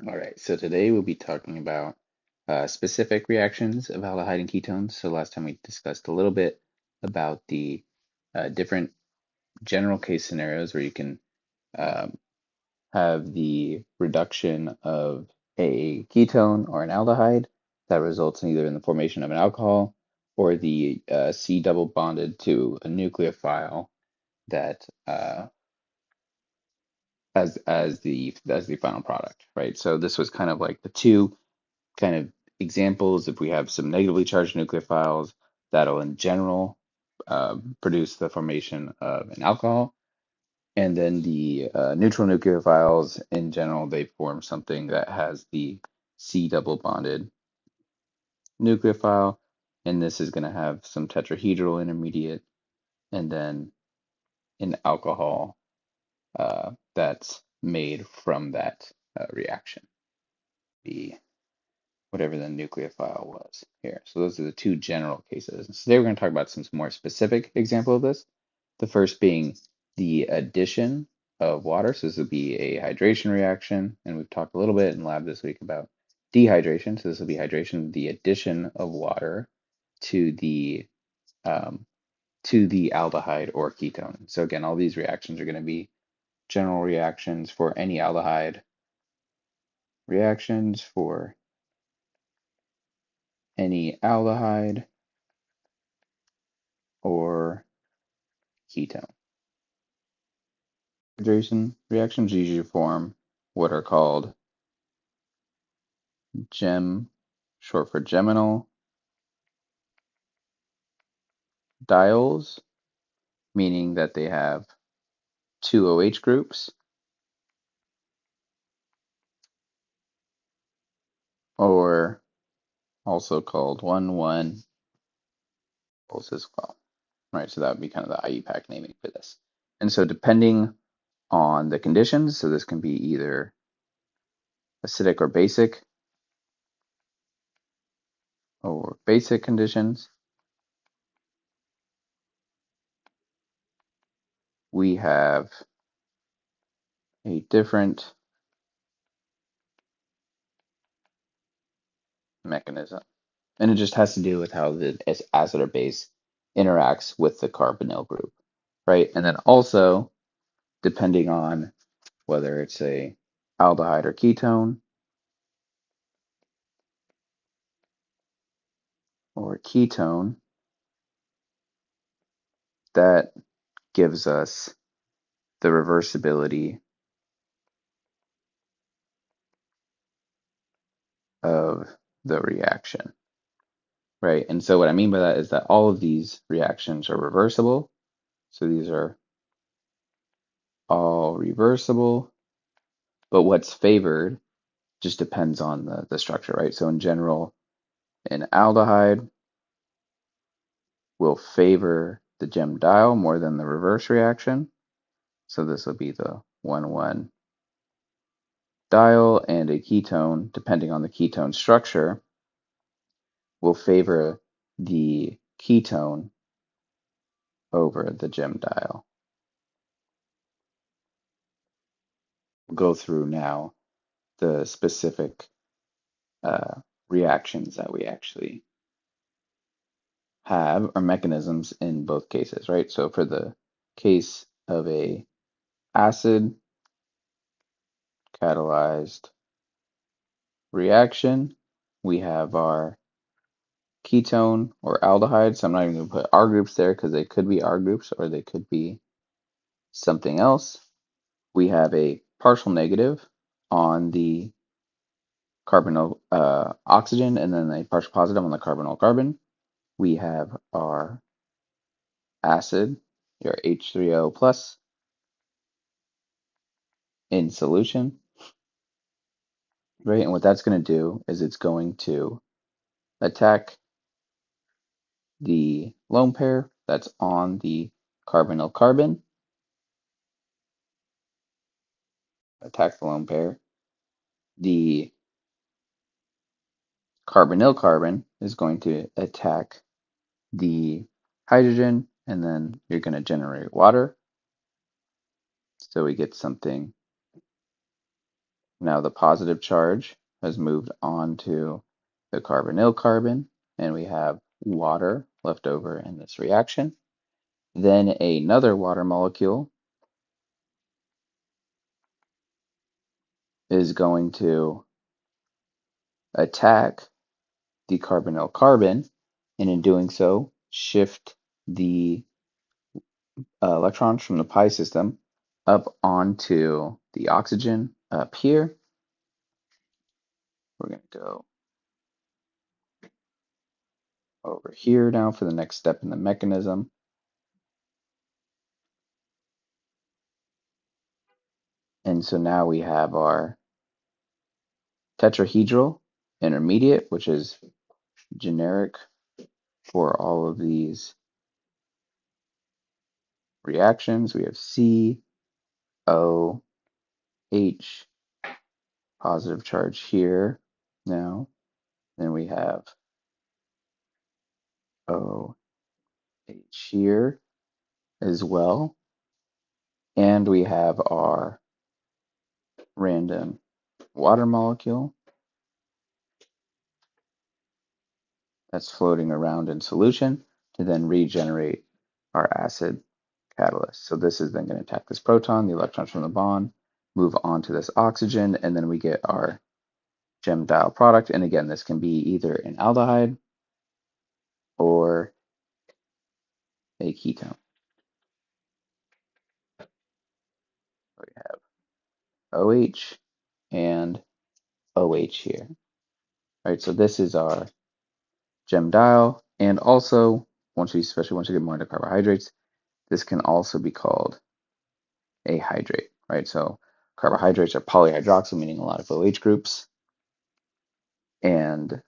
All right, so today we'll be talking about specific reactions of aldehyde and ketones. So last time we discussed a little bit about the different general case scenarios where you can um, have the reduction of a ketone or an aldehyde that results in either in the formation of an alcohol or the C double bonded to a nucleophile that as the final product, right? So this was kind of like the two kind of examples. If we have some negatively charged nucleophiles, that'll in general produce the formation of an alcohol. And then the neutral nucleophiles, in general, they form something that has the C double bonded nucleophile. And this is going to have some tetrahedral intermediate and then an alcohol that's made from that reaction. The whatever the nucleophile was here. So those are the two general cases. So today we're going to talk about some more specific example of this. The first being the addition of water. So this would be a hydration reaction, and we've talked a little bit in lab this week about dehydration. So this will be hydration, the addition of water to the um, aldehyde or ketone. So again, all these reactions are going to be general reactions for any aldehyde, reactions for any aldehyde or ketone. Hydration reactions usually form what are called gem, short for geminal diols, meaning that they have two OH groups, or also called 1,1 as well. Right, so that would be kind of the IUPAC naming for this. And so depending on the conditions, so this can be either acidic or basic conditions, we have a different mechanism. And it just has to do with how the acid or base interacts with the carbonyl group, right? And then also, depending on whether it's a aldehyde or ketone, that gives us the reversibility of the reaction, right? And so what I mean by that is that all of these reactions are reversible. So these are all reversible, but what's favored just depends on the structure, right? So in general, an aldehyde will favor the gem diol more than the reverse reaction. So this will be the 1,1 diol, and a ketone, depending on the ketone structure, will favor the ketone over the gem diol. We'll go through now the specific reactions that we actually have or mechanisms in both cases, right? So for the case of a acid catalyzed reaction, we have our ketone or aldehyde. So I'm not even going to put R groups there because they could be R groups or they could be something else. We have a partial negative on the carbonyl oxygen and then a partial positive on the carbonyl carbon. We have our acid, your H3O plus in solution, right? And what that's going to do is it's going to attack the lone pair that's on the carbonyl carbon, attack the lone pair. The carbonyl carbon is going to attack the hydrogen, and then you're going to generate water. So we get something Now the positive charge has moved on to the carbonyl carbon, and we have water left over in this reaction. Then another water molecule is going to attack the carbonyl carbon, and in doing so, shift the electrons from the pi system up onto the oxygen up here. We're going to go over here now for the next step in the mechanism. And so now we have our tetrahedral intermediate, which is generic for all of these reactions. We have C, O, H, positive charge here now. Then we have O, H here as well. And we have our random water molecule that's floating around in solution to then regenerate our acid catalyst. So this is then going to attack this proton, the electrons from the bond, move on to this oxygen, and then we get our gem diol product. And again, this can be either an aldehyde or a ketone. So we have OH and OH here. All right, so this is our gem diol, and also especially once you get more into carbohydrates, this can also be called a hydrate, right? So carbohydrates are polyhydroxyl, meaning a lot of OH groups, and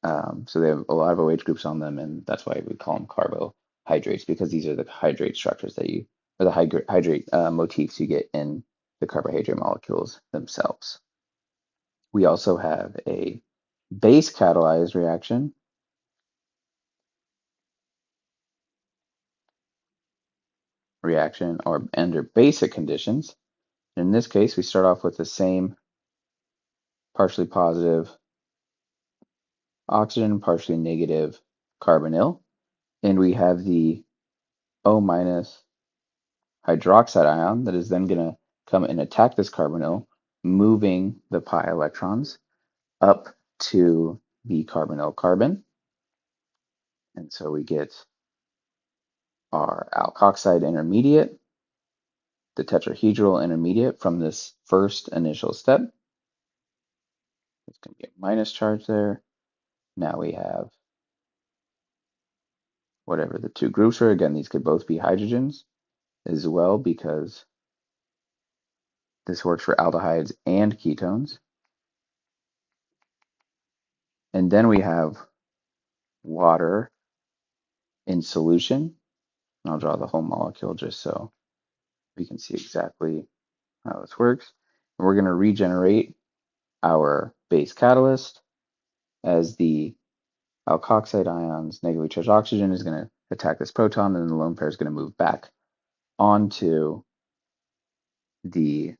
so they have a lot of OH groups on them, and that's why we call them carbohydrates, because these are the hydrate structures or the hydrate motifs you get in the carbohydrate molecules themselves. We also have a base catalyzed reaction or under basic conditions. In this case, we start off with the same partially positive oxygen, partially negative carbonyl, and we have the O minus hydroxide ion that is then going to come and attack this carbonyl, moving the pi electrons up to the carbonyl carbon. And so we get our alkoxide intermediate, the tetrahedral intermediate from this first initial step. It's going to be a minus charge there. Now we have whatever the two groups are. Again, these could both be hydrogens as well, because this works for aldehydes and ketones. And then we have water in solution. And I'll draw the whole molecule just so we can see exactly how this works. And we're going to regenerate our base catalyst as the alkoxide ions, negatively charged oxygen, is going to attack this proton, and then the lone pair is going to move back onto the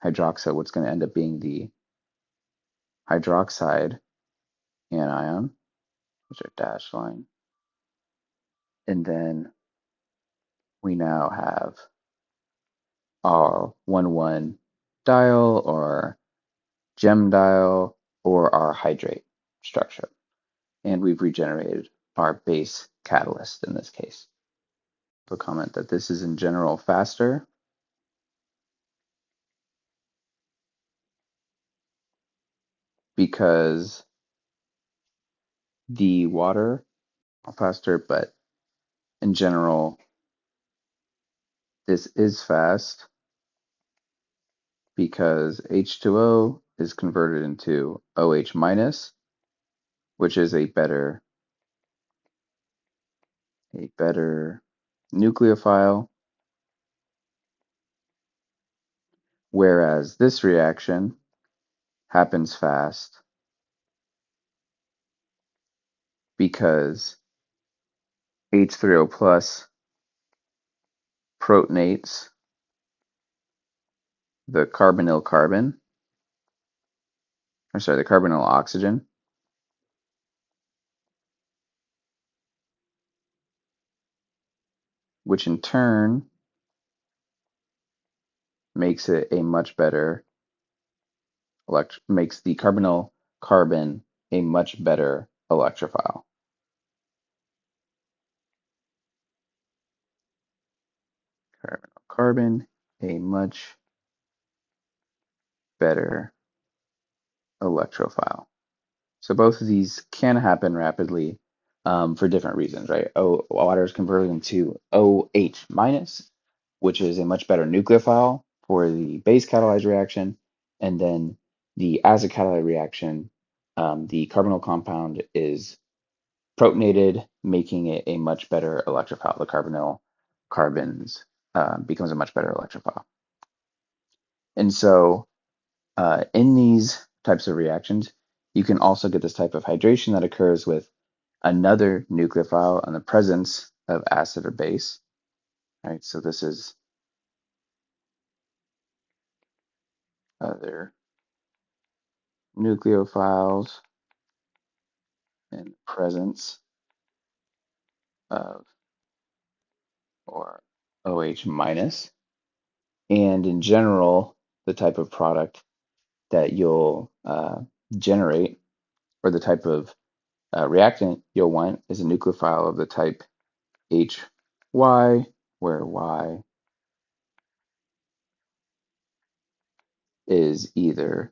hydroxide, what's going to end up being the hydroxide anion, which are dashed line. And then we now have our 1,1 diol or gem diol or our hydrate structure. And we've regenerated our base catalyst in this case. A comment that this is in general faster because the water faster, but in general, this is fast because H2O is converted into OH minus, which is a better nucleophile, whereas this reaction happens fast because H3O plus protonates the carbonyl carbon, the carbonyl oxygen, which in turn makes it a much better makes the carbonyl carbon a much better electrophile. Carbonyl carbon, a much better electrophile. So both of these can happen rapidly for different reasons, right? Water is converted into OH minus, which is a much better nucleophile for the base catalyzed reaction, and then the acid catalyzed reaction, the carbonyl compound is protonated, making it a much better electrophile. The carbonyl carbons becomes a much better electrophile. And so in these types of reactions, you can also get this type of hydration that occurs with another nucleophile in the presence of acid or base. Right, so this is other nucleophiles in the presence of or OH minus. And in general, the type of product that you'll generate or the type of reactant you'll want is a nucleophile of the type HY, where Y is either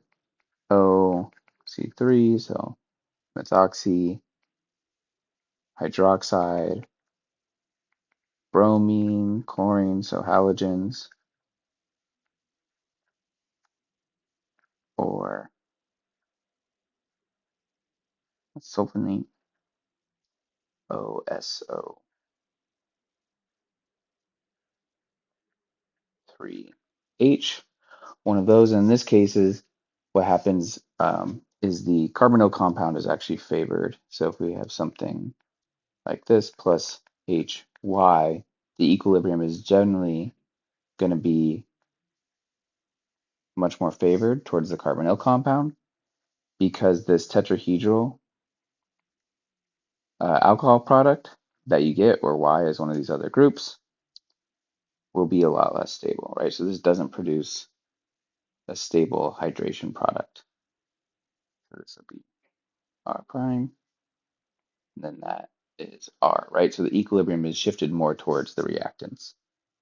OC3, so methoxy, hydroxide, bromine, chlorine, so halogens, or sulfonate, OSO3H. One of those, in this case, is what happens is the carbonyl compound is actually favored. So if we have something like this plus HY, the equilibrium is generally going to be much more favored towards the carbonyl compound because this tetrahedral alcohol product that you get, where Y is one of these other groups, will be a lot less stable, right? So this doesn't produce a stable hydration product. So this will be R prime, and then that is R, right? So the equilibrium is shifted more towards the reactants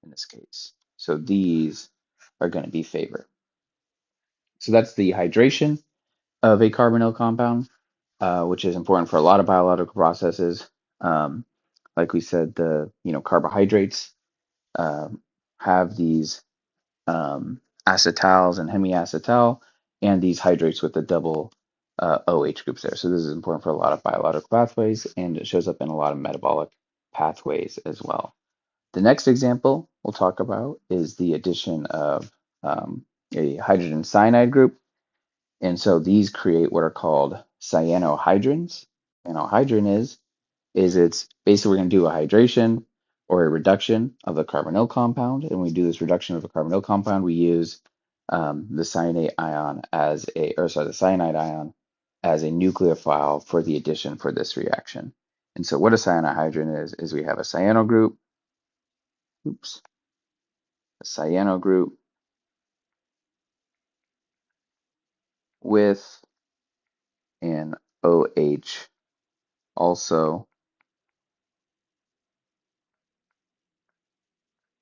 in this case. So these are going to be favored. So that's the hydration of a carbonyl compound, which is important for a lot of biological processes. Like we said, the carbohydrates have these acetals and hemiacetal, and these hydrates with the double OH groups there. So this is important for a lot of biological pathways, and it shows up in a lot of metabolic pathways as well. The next example we'll talk about is the addition of a hydrogen cyanide group. And so these create what are called cyanohydrins. Cyanohydrin is it's basically we're going to do a hydration or a reduction of a carbonyl compound. And when we do this reduction of a carbonyl compound, we use the cyanate ion the cyanide ion as a nucleophile for the addition for this reaction. And so what a cyanohydrin is we have a cyano group, a cyano group with an OH also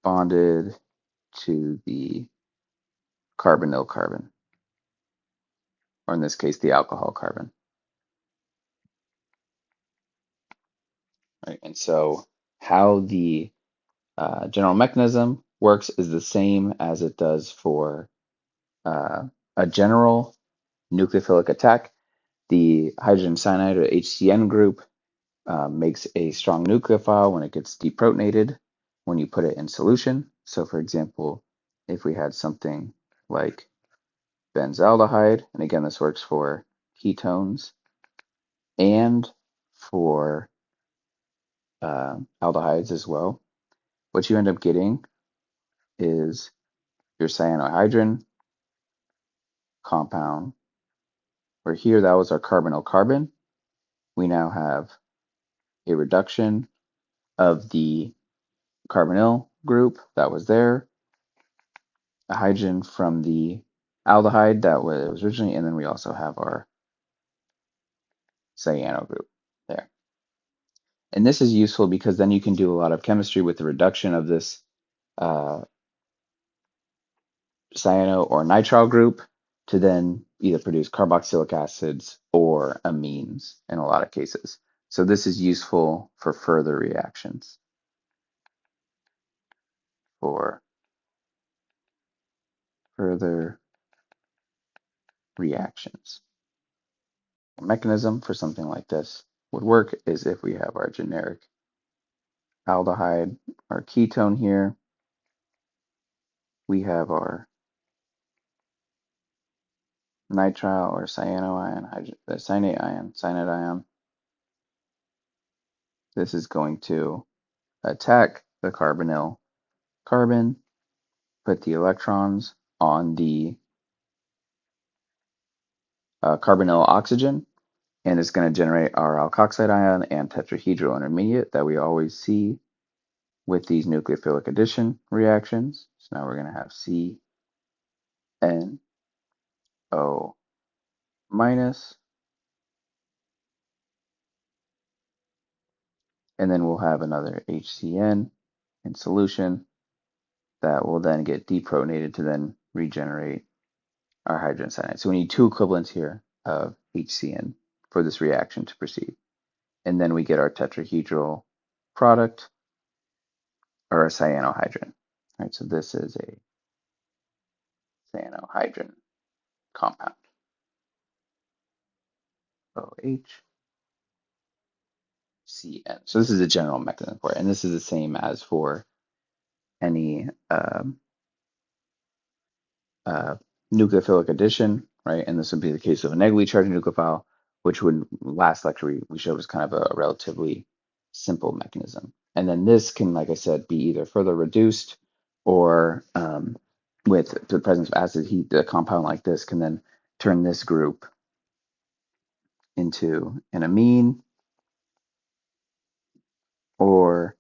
bonded to the carbonyl carbon, or in this case, the alcohol carbon. Right? And so how the general mechanism works is the same as it does for a general nucleophilic attack. The hydrogen cyanide or HCN group makes a strong nucleophile when it gets deprotonated when you put it in solution. So for example, if we had something like benzaldehyde, and again, this works for ketones and for aldehydes as well, what you end up getting is your cyanohydrin compound where here that was our carbonyl carbon. We now have a reduction of the carbonyl group that was there, a hydrogen from the aldehyde that was originally, and then we also have our cyano group there. And this is useful because then you can do a lot of chemistry with the reduction of this uh, cyano or nitrile group to then either produce carboxylic acids or amines in a lot of cases. So this is useful for further reactions. For further reactions. The mechanism for something like this would work is if we have our generic aldehyde, our ketone here, we have our nitrile or cyanoion, the cyanide ion. This is going to attack the carbonyl carbon, put the electrons on the carbonyl oxygen, and it's going to generate our alkoxide ion and tetrahedral intermediate that we always see with these nucleophilic addition reactions. So now we're going to have CnO minus, and then we'll have another HCN in solution that will then get deprotonated to then regenerate our hydrogen cyanide. So we need two equivalents here of HCN for this reaction to proceed. And then we get our tetrahedral product or a cyanohydrin. All right, so this is a cyanohydrin compound. OHCN. So this is a general mechanism for it, and this is the same as for any uh, nucleophilic addition, right? And this would be the case of a negatively charged nucleophile, which would last lecture we showed was kind of a relatively simple mechanism. And then this can, like I said, be either further reduced or with the presence of acid heat, a compound like this can then turn this group into an amine or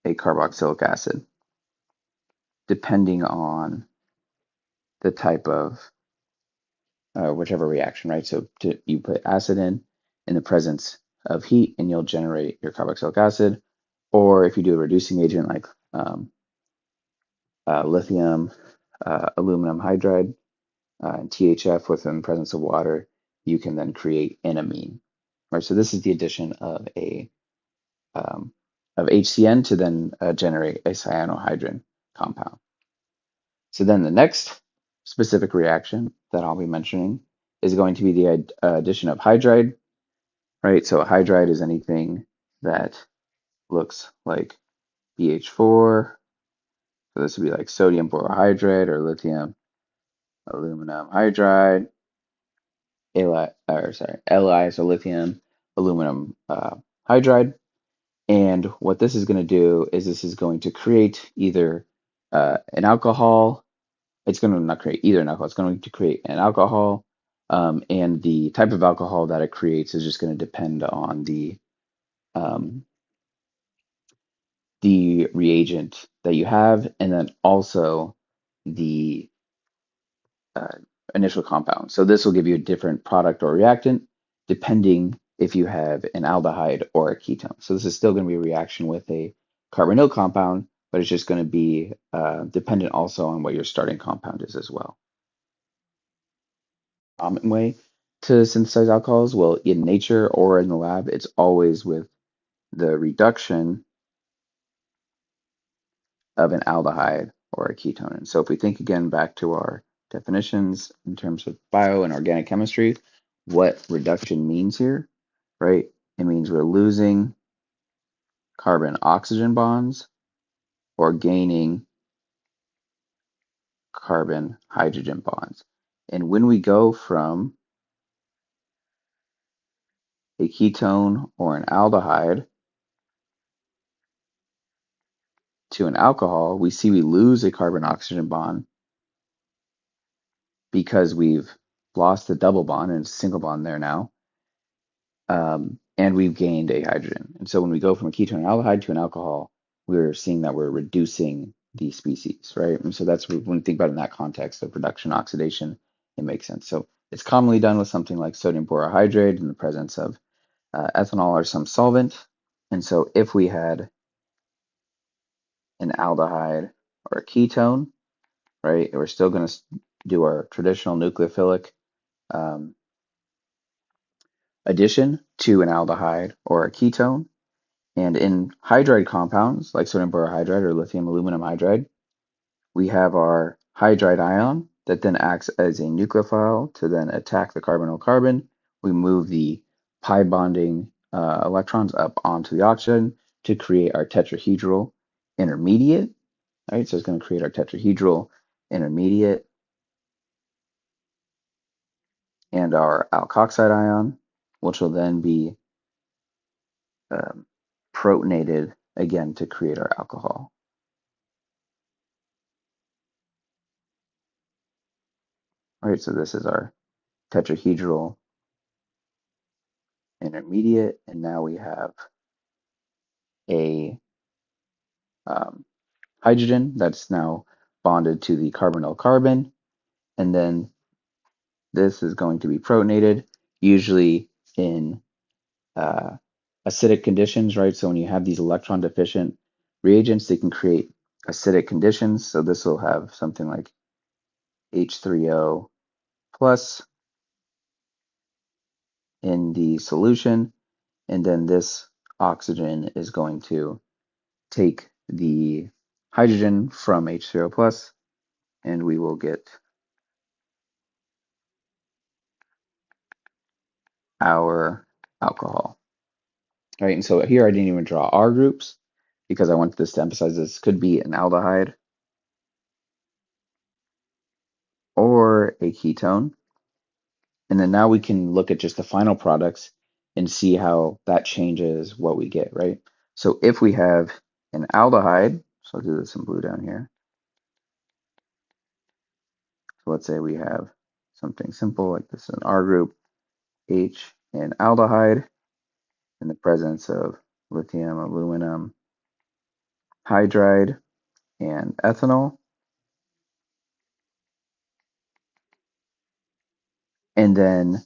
a carboxylic acid, depending on the type of whichever reaction, right? So you put acid in the presence of heat, and you'll generate your carboxylic acid. Or if you do a reducing agent like lithium, aluminum hydride, and THF within the presence of water, you can then create an amine, right? So this is the addition of HCN to then generate a cyanohydrin compound. So then the next specific reaction that I'll be mentioning is going to be the addition of hydride, right? So a hydride is anything that looks like BH4. So this would be like sodium borohydride or lithium aluminum hydride, Li, so lithium aluminum hydride. And what this is going to do is this is going to create either an alcohol. It's going to not create either an alcohol. It's going to create an alcohol, and the type of alcohol that it creates is just going to depend on um, the reagent that you have, and then also the uh, initial compound. So this will give you a different product or reactant depending if you have an aldehyde or a ketone. So this is still going to be a reaction with a carbonyl compound, but it's just going to be dependent also on what your starting compound is as well. Common way to synthesize alcohols, well, in nature or in the lab, it's always with the reduction of an aldehyde or a ketone. And so if we think again back to our definitions in terms of bio and organic chemistry, what reduction means here, right? It means we're losing carbon oxygen bonds or gaining carbon hydrogen bonds. And when we go from a ketone or an aldehyde to an alcohol, we lose a carbon oxygen bond because we've lost the double bond and it's a single bond there now, and we've gained a hydrogen. And so when we go from a ketone aldehyde to an alcohol, we're seeing that we're reducing the species, right? And so that's when we think about it in that context of reduction oxidation, it makes sense. So it's commonly done with something like sodium borohydrate in the presence of ethanol or some solvent. And so if we had an aldehyde or a ketone, right, we're still going to do our traditional nucleophilic um, addition to an aldehyde or a ketone. And in hydride compounds, like sodium borohydride or lithium aluminum hydride, we have our hydride ion that then acts as a nucleophile to then attack the carbonyl carbon. We move the pi bonding electrons up onto the oxygen to create our tetrahedral intermediate. Right, so it's going to create our tetrahedral intermediate and our alkoxide ion, which will then be um, protonated again to create our alcohol. All right, so this is our tetrahedral intermediate, and now we have a um, hydrogen that's now bonded to the carbonyl carbon, and then this is going to be protonated, usually in uh, acidic conditions, right? So when you have these electron deficient reagents, they can create acidic conditions. So this will have something like H3O plus in the solution, and then this oxygen is going to take the hydrogen from H3O plus, and we will get our alcohol. All right, and so here I didn't even draw R groups because I wanted this to emphasize this could be an aldehyde or a ketone. And then now we can look at just the final products and see how that changes what we get, right? So if we have an aldehyde, so I'll do this in blue down here. So let's say we have something simple like this is an R group, H, and aldehyde in the presence of lithium, aluminum, hydride, and ethanol. And then,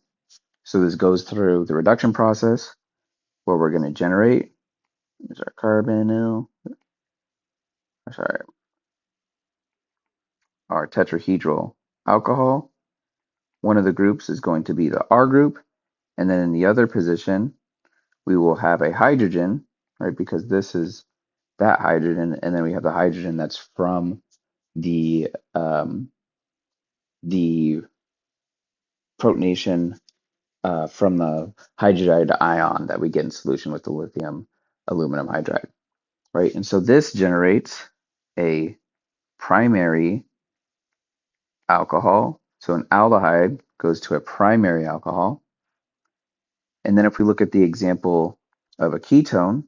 so this goes through the reduction process where we're going to generate, there's our carbonyl, sorry, our tetrahedral alcohol. One of the groups is going to be the R group, and then in the other position, we will have a hydrogen, right? Because this is that hydrogen, and then we have the hydrogen that's from the protonation from the hydride ion that we get in solution with the lithium aluminum hydride, right? And so this generates a primary alcohol. So an aldehyde goes to a primary alcohol. And then if we look at the example of a ketone,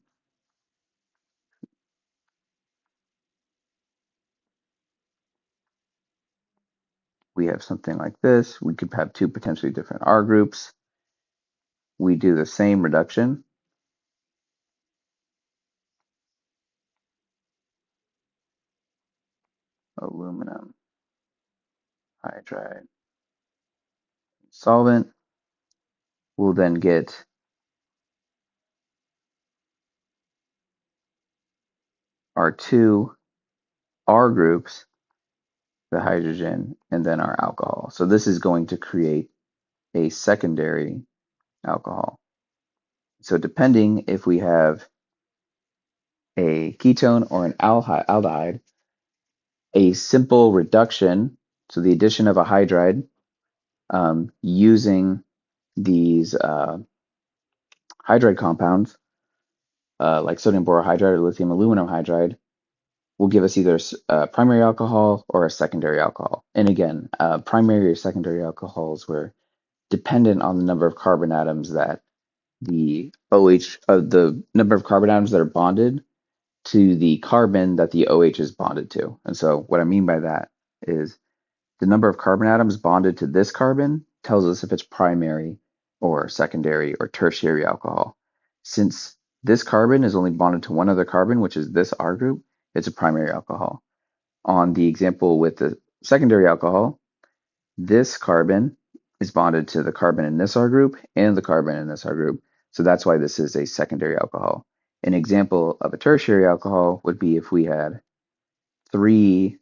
we have something like this. We could have two potentially different R groups. We do the same reduction. Aluminum hydride solvent. We'll then get our two R groups, the hydrogen, and then our alcohol. So this is going to create a secondary alcohol. So depending if we have a ketone or an aldehyde, a simple reduction, so the addition of a hydride using these hydride compounds, like sodium borohydride or lithium aluminum hydride, will give us either a primary alcohol or a secondary alcohol. And again, primary or secondary alcohols were dependent on the number of carbon atoms that the number of carbon atoms that are bonded to the carbon that the OH is bonded to. And so what I mean by that is the number of carbon atoms bonded to this carbon tells us if it's primary or secondary or tertiary alcohol. Since this carbon is only bonded to one other carbon, which is this R group, it's a primary alcohol. On the example with the secondary alcohol, this carbon is bonded to the carbon in this R group and the carbon in this R group. So that's why this is a secondary alcohol. An example of a tertiary alcohol would be if we had three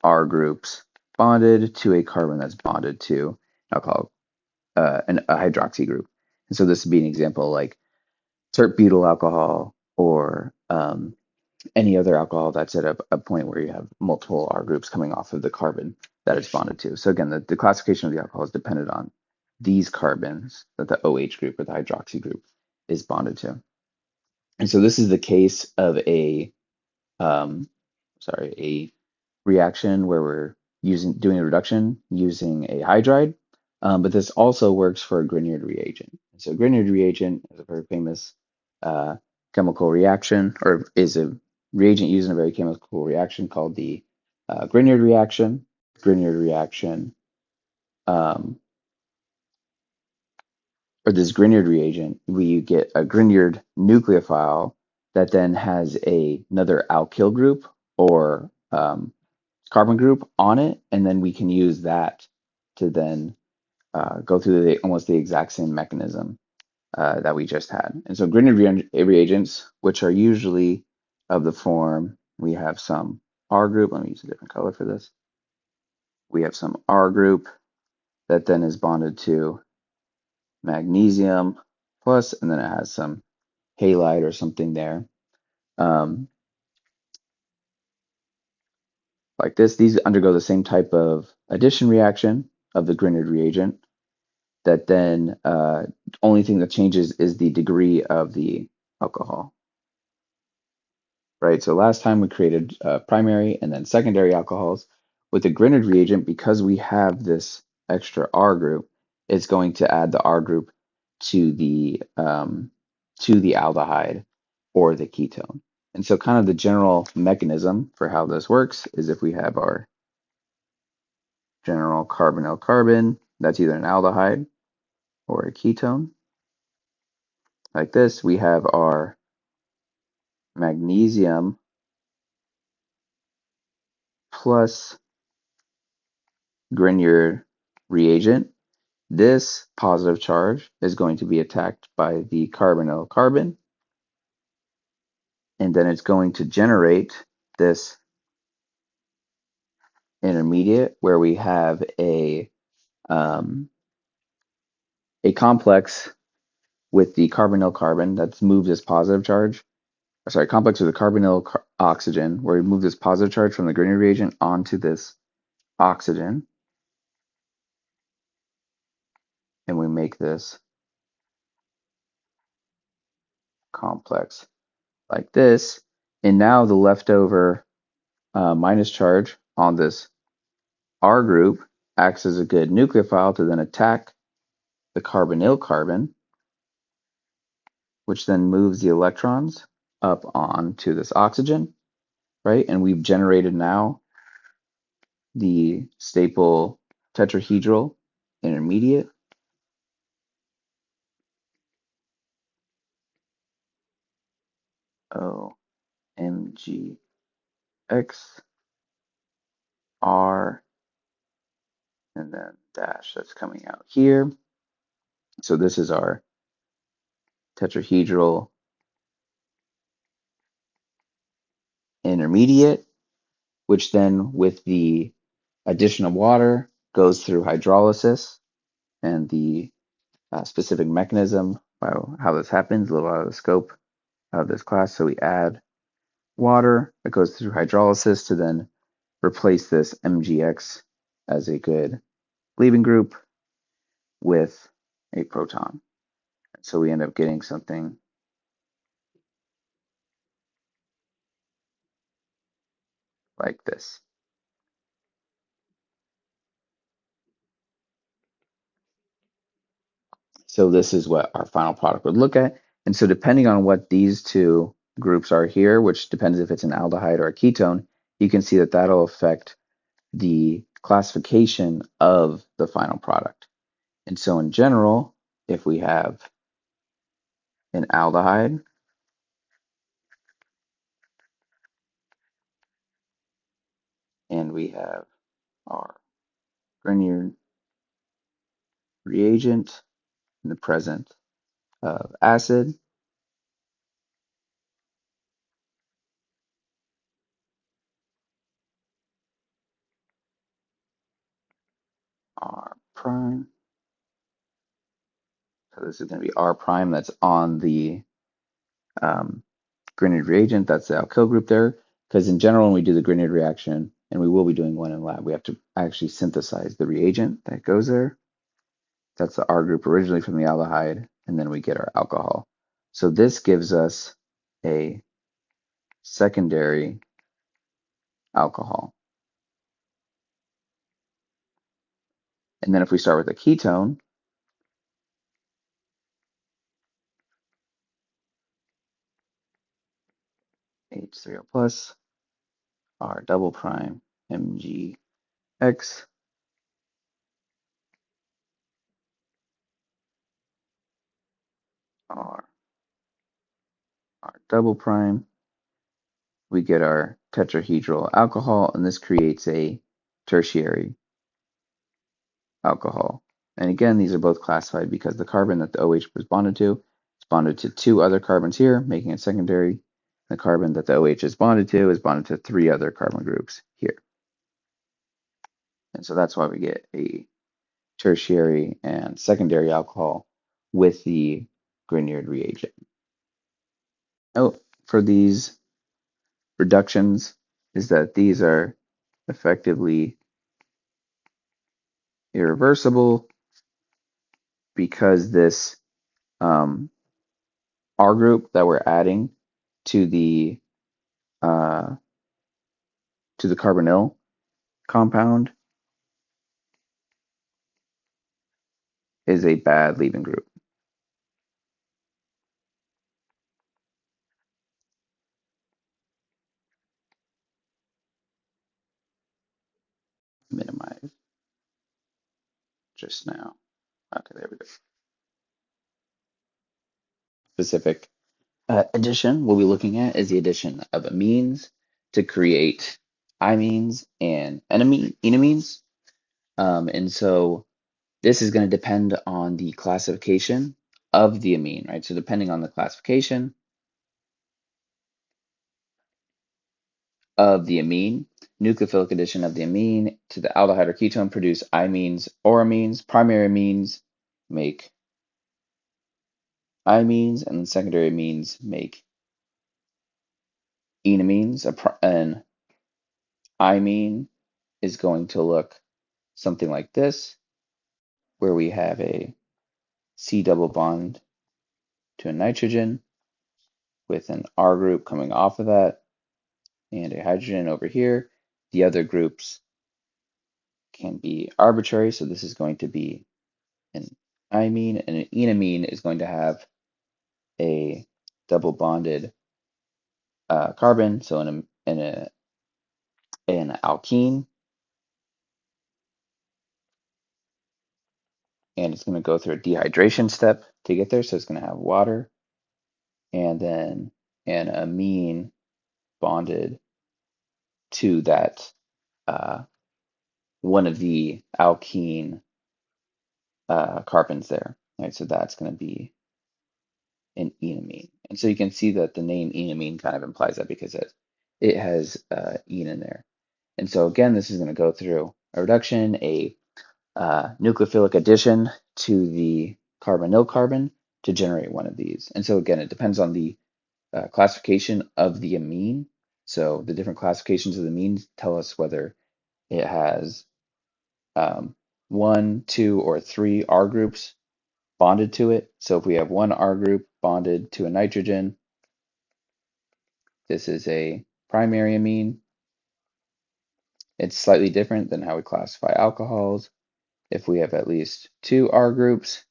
R groups bonded to a carbon that's bonded to alcohol, a hydroxy group. And so this would be an example like tert butyl alcohol or any other alcohol that's at a point where you have multiple R groups coming off of the carbon that it's bonded to. So again, the classification of the alcohol is dependent on these carbons that the OH group or the hydroxy group is bonded to. And so this is the case of um, a reaction where we're doing a reduction using a hydride, but this also works for a Grignard reagent. So Grignard reagent is a very famous chemical reaction, or is a reagent used in a very chemical reaction called the Grignard reaction. Grignard reaction, or this Grignard reagent, we get a Grignard nucleophile that then has another alkyl group or carbon group on it, and then we can use that to then go through almost the exact same mechanism that we just had. And so Grignard reagents, which are usually of the form, we have some R group. Let me use a different color for this. We have some R group that then is bonded to magnesium plus, and then it has some halide or something there. Um, like this, these undergo the same type of addition reaction of the Grignard reagent. That then only thing that changes is the degree of the alcohol, right? So last time we created primary and then secondary alcohols. With the Grignard reagent, because we have this extra R group, it's going to add the R group to the aldehyde or the ketone. And so kind of the general mechanism for how this works is if we have our general carbonyl carbon, that's either an aldehyde or a ketone. Like this, we have our magnesium plus Grignard reagent. This positive charge is going to be attacked by the carbonyl carbon, and then it's going to generate this intermediate where we have a complex with the carbonyl carbon that's moved this positive charge. Sorry, complex with the carbonyl oxygen, where we move this positive charge from the Grignard reagent onto this oxygen, and we make this complex like this. And now the leftover minus charge on this R group acts as a good nucleophile to then attack the carbonyl carbon, which then moves the electrons up onto this oxygen, right? And we've generated now the staple tetrahedral intermediate. OMGX R and then dash that's coming out here. So this is our tetrahedral intermediate, which then with the addition of water goes through hydrolysis, and the specific mechanism, how this happens, a little out of the scope of this class. So we add water that goes through hydrolysis to then replace this MgX as a good leaving group with a proton. So we end up getting something like this. So this is what our final product would look at. And so depending on what these two groups are here, which depends if it's an aldehyde or a ketone, you can see that that'll affect the classification of the final product. And so in general, if we have an aldehyde and we have our Grignard reagent in the presence of acid, R prime, so this is going to be R prime that's on the um, Grignard reagent, that's the alkyl group there, because in general, when we do the Grignard reaction, and we will be doing one in lab, we have to actually synthesize the reagent that goes there. That's the R group originally from the aldehyde, and then we get our alcohol. So this gives us a secondary alcohol. And then if we start with a ketone, H3O plus, R double prime, MgX, R, R double prime, we get our tetrahedral alcohol, and this creates a tertiary alcohol. And again, these are both classified because the carbon that the OH was bonded to is bonded to two other carbons here, making it secondary. The carbon that the OH is bonded to three other carbon groups here. And so that's why we get a tertiary and secondary alcohol with the Grignard reagent. Note for these reductions is that these are effectively irreversible because this R group that we're adding to the uh, carbonyl compound is a bad leaving group. Minimize just now. Okay, there we go. Specific addition we'll be looking at is the addition of amines to create imines and enamines. And so this is going to depend on the classification of the amine, right? So depending on the classification of the amine, nucleophilic addition of the amine to the aldehyde or ketone produce imines or amines. Primary amines make imines, and secondary amines make enamines. An imine is going to look something like this, where we have a C double bond to a nitrogen with an R group coming off of that and a hydrogen over here. The other groups can be arbitrary, so this is going to be an imine, and an enamine is going to have a double bonded carbon, so an alkene, and it's going to go through a dehydration step to get there, so it's going to have water, and then an amine bonded to that one of the alkene carbons there. Right, so that's going to be an enamine. And so you can see that the name enamine kind of implies that because it has ene in there. And so again, this is going to go through a reduction, a nucleophilic addition to the carbonyl carbon to generate one of these. And so again, it depends on the classification of the amine. So the different classifications of the amines tell us whether it has one, two, or three R groups bonded to it. So if we have one R group bonded to a nitrogen, this is a primary amine. It's slightly different than how we classify alcohols. If we have at least two R groups,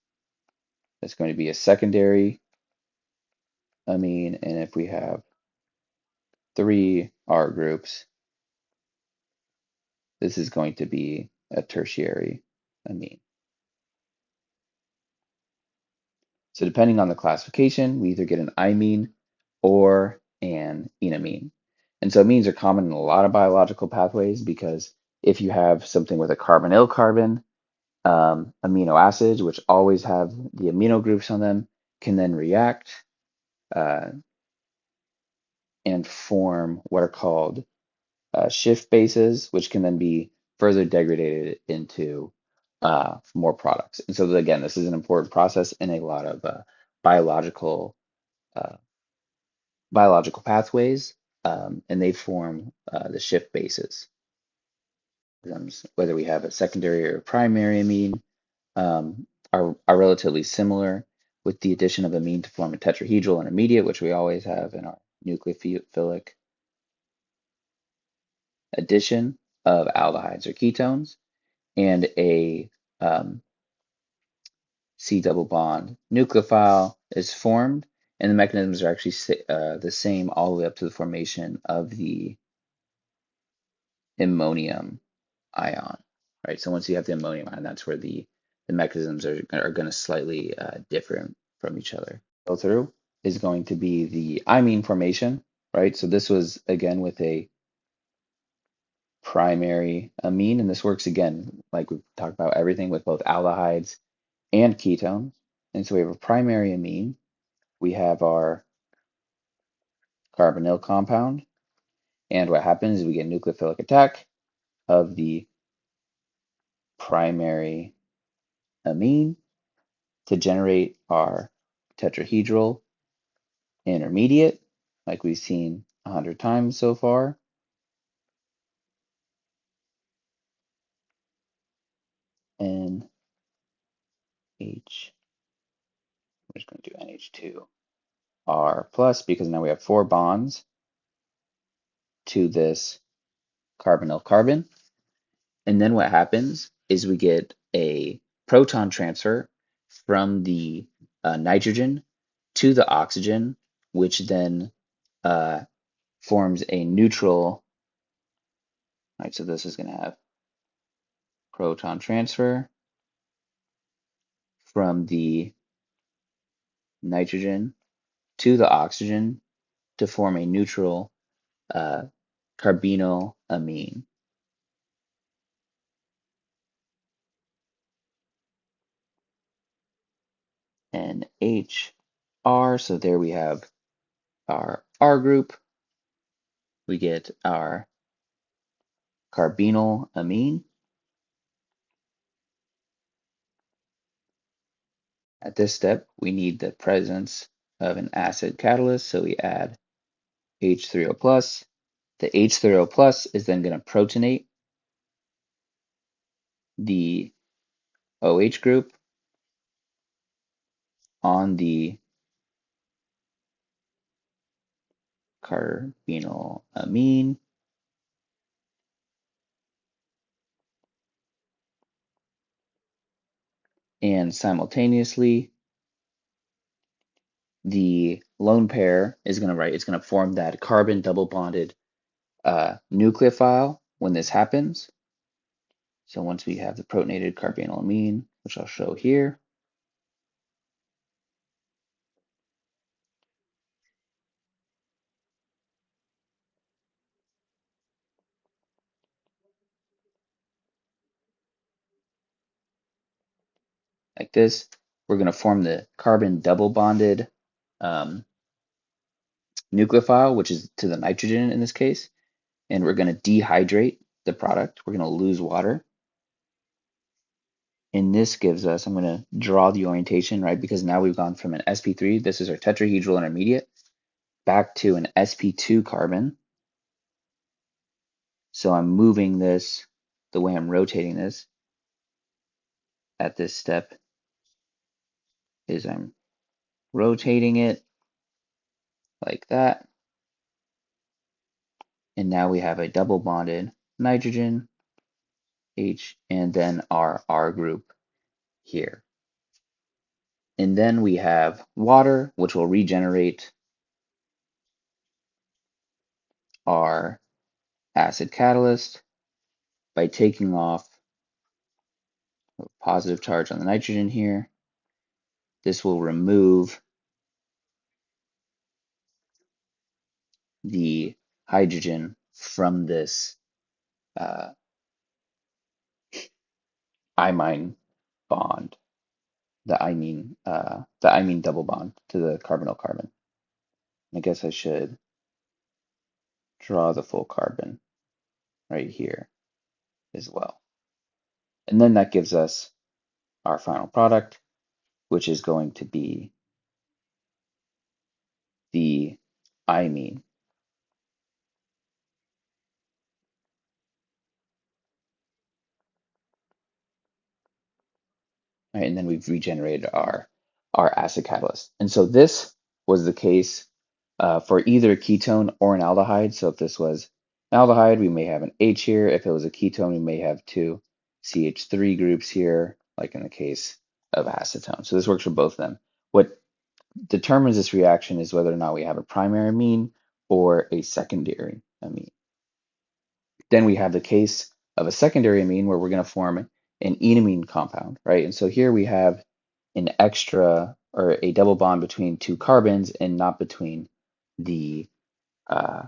that's going to be a secondary amine. And if we have 3 R groups, this is going to be a tertiary amine. So depending on the classification, we either get an imine or an enamine. And so amines are common in a lot of biological pathways because if you have something with a carbonyl carbon, amino acids, which always have the amino groups on them, can then react uh, and form what are called shift bases, which can then be further degraded into more products. And so again, this is an important process in a lot of biological uh, biological pathways, and they form the shift bases. Whether we have a secondary or primary amine are relatively similar, with the addition of amine to form a tetrahedral intermediate, which we always have in our nucleophilic addition of aldehydes or ketones, and a C double bond nucleophile is formed, and the mechanisms are actually the same all the way up to the formation of the ammonium ion, right? So once you have the ammonium ion, that's where the mechanisms are going to slightly differ from each other. Go through is going to be the imine formation, right? So this was again with a primary amine, and this works again like we've talked about everything with both aldehydes and ketones. And so we have a primary amine, we have our carbonyl compound, and what happens is we get nucleophilic attack of the primary amine to generate our tetrahedral intermediate, like we've seen 100 times so far. NH, we're just going to do NH2R plus because now we have 4 bonds to this carbonyl carbon. And then what happens is we get a proton transfer from the nitrogen to the oxygen, which then uh, forms a neutral. Right, so this is going to have proton transfer from the nitrogen to the oxygen to form a neutral uh, carbonyl amine. NHR, so there we have our R group. We get our carbonyl amine. At this step, we need the presence of an acid catalyst, so we add H3O plus. The H3O plus is then going to protonate the OH group on the carbonyl amine, and simultaneously the lone pair is going to it's going to form that carbon double bonded nucleophile when this happens. So once we have the protonated carbonyl amine, which I'll show here, like this, we're going to form the carbon double bonded um, nucleophile, which is to the nitrogen in this case, and we're going to dehydrate the product. We're going to lose water. And this gives us, I'm going to draw the orientation, right? Because now we've gone from an sp3, this is our tetrahedral intermediate, back to an sp2 carbon. So I'm moving this, the way I'm rotating this at this step is I'm rotating it like that. And now we have a double bonded nitrogen, H, and then our R group here. And then we have water, which will regenerate our acid catalyst by taking off a positive charge on the nitrogen here, this will remove the hydrogen from this uh, imine bond, the imine double bond to the carbonyl carbon. I guess I should draw the full carbon right here as well. And then that gives us our final product, which is going to be the imine. Right? And then we've regenerated our acid catalyst. And so this was the case for either a ketone or an aldehyde. So if this was an aldehyde, we may have an H here. If it was a ketone, we may have two CH3 groups here, like in the case of acetone. So this works for both of them. What determines this reaction is whether or not we have a primary amine or a secondary amine. Then we have the case of a secondary amine where we're going to form an enamine compound, right? And so here we have an extra or a double bond between two carbons and not the uh,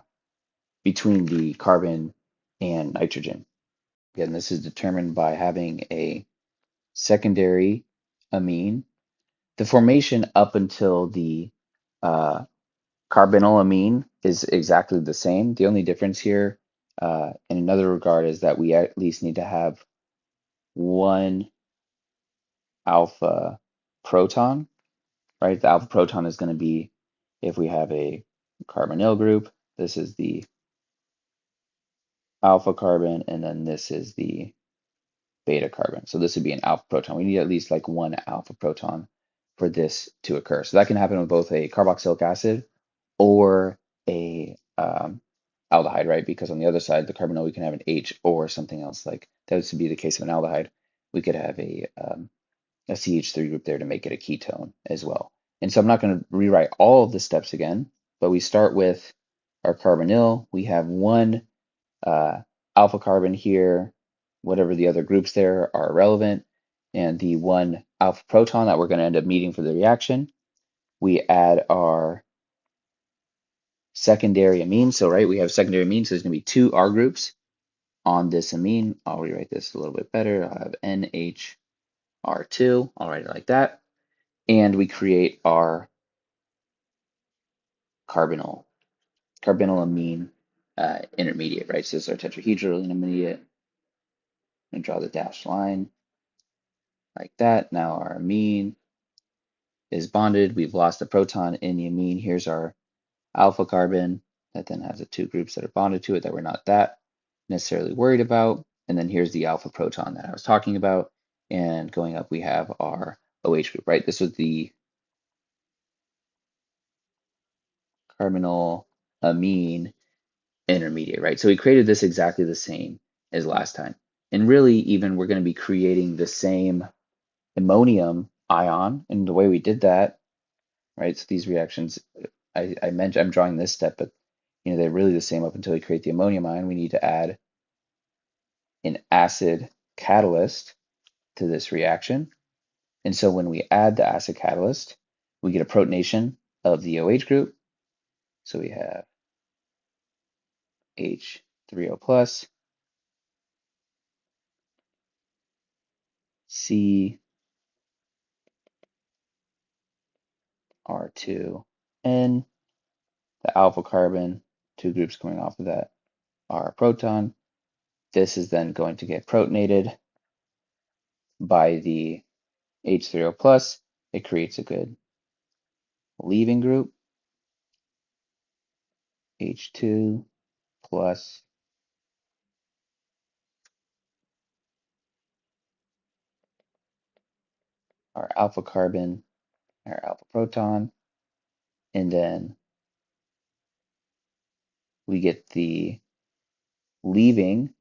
between the carbon and nitrogen. Again, this is determined by having a secondary amine. The formation up until the uh, carbonyl amine is exactly the same. The only difference here, in another regard, is that we at least need to have one alpha proton, right? The alpha proton is going to be if we have a carbonyl group, this is the alpha carbon, and then this is the beta carbon. So this would be an alpha proton. We need at least like one alpha proton for this to occur. So that can happen with both a carboxylic acid or a aldehyde, right? Because on the other side, the carbonyl, we can have an H or something else like that would be the case of an aldehyde. We could have a CH3 group there to make it a ketone as well. And so I'm not going to rewrite all of the steps again, but we start with our carbonyl. We have one alpha carbon here, whatever the other groups there are irrelevant, and the one alpha proton that we're going to end up needing for the reaction. We add our secondary amine. So, right, we have secondary amine, so there's going to be two R groups on this amine. I'll rewrite this a little bit better. I'll have NHR2. I'll write it like that. And we create our carbonyl amine intermediate, right? So this is our tetrahedral intermediate. I'm going to draw the dashed line like that. Now our amine is bonded. We've lost the proton in the amine. Here's our alpha carbon that then has the two groups that are bonded to it that we're not that necessarily worried about. And then here's the alpha proton that I was talking about. And going up, we have our OH group, right? This was the carbonyl amine intermediate, right? So we created this exactly the same as last time. And really, even we're going to be creating the same ammonium ion. And the way we did that, right? So these reactions, I mentioned, I'm drawing this step, but they're really the same up until we create the ammonium ion. We need to add an acid catalyst to this reaction. And so when we add the acid catalyst, we get a protonation of the OH group. So we have H3O plus, CR2N, the alpha carbon, two groups coming off of that are a proton. This is then going to get protonated by the H3O plus. It creates a good leaving group, H2 plus our alpha carbon, our alpha proton, and then we get the leaving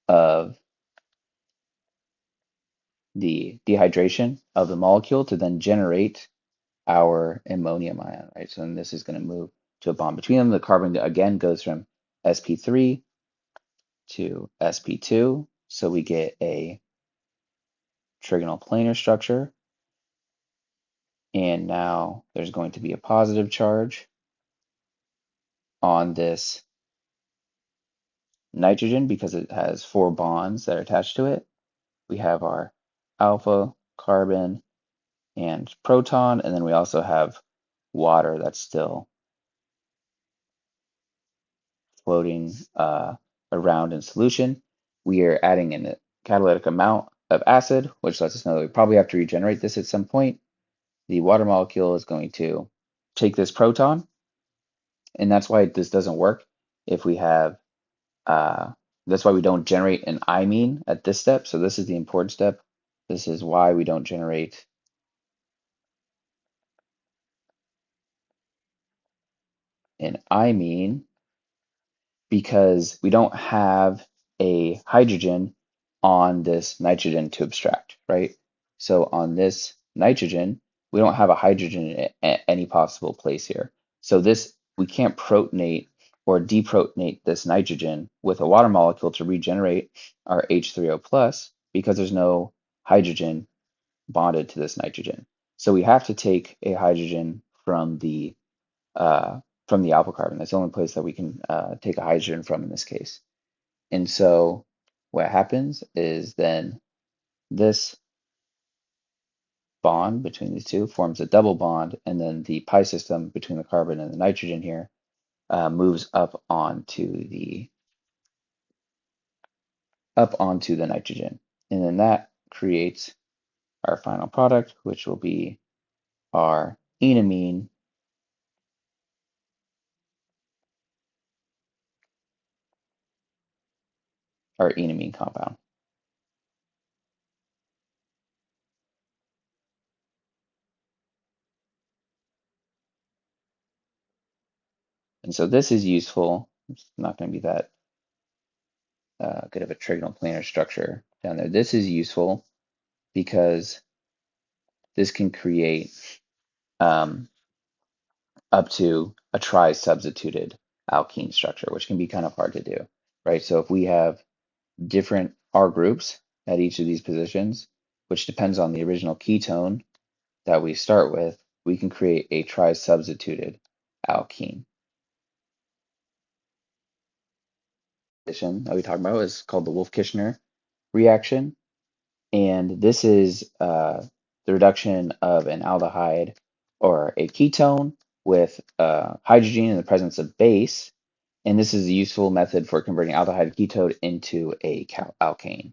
of the dehydration of the molecule to then generate our ammonium ion, right? So then this is going to move to a bond between them. The carbon again goes from sp3 to sp2, So we get a trigonal planar structure, and now there's going to be a positive charge on this nitrogen because it has four bonds that are attached to it. We have our alpha carbon and proton, and then we also have water that's still floating around in solution. We are adding in a catalytic amount of acid, which lets us know that we probably have to regenerate this at some point. The water molecule is going to take this proton, and that's why this doesn't work if we have, uh, that's why we don't generate an imine at this step. So this is the important step. This is why we don't generate an imine, because we don't have a hydrogen on this nitrogen to abstract, right? So on this nitrogen, we don't have a hydrogen at any possible place here. So this, we can't protonate or deprotonate this nitrogen with a water molecule to regenerate our H3O plus because there's no hydrogen bonded to this nitrogen. So we have to take a hydrogen uh, from the alpha carbon. That's the only place that we can take a hydrogen from in this case. And so what happens is then this bond between these two forms a double bond, and then the pi system between the carbon and the nitrogen here moves up onto the nitrogen, and then that creates our final product, which will be our enamine, our enamine compound. And so this is useful. It's not going to be that good of a trigonal planar structure down there. This is useful because this can create um, up to a tri-substituted alkene structure, which can be kind of hard to do, right? So if we have different R groups at each of these positions, which depends on the original ketone that we start with, we can create a tri-substituted alkene. Addition that we talked about is called the Wolff-Kishner reaction. And this is the reduction of an aldehyde or a ketone with hydrogen in the presence of base. And this is a useful method for converting aldehyde ketone into a alkane.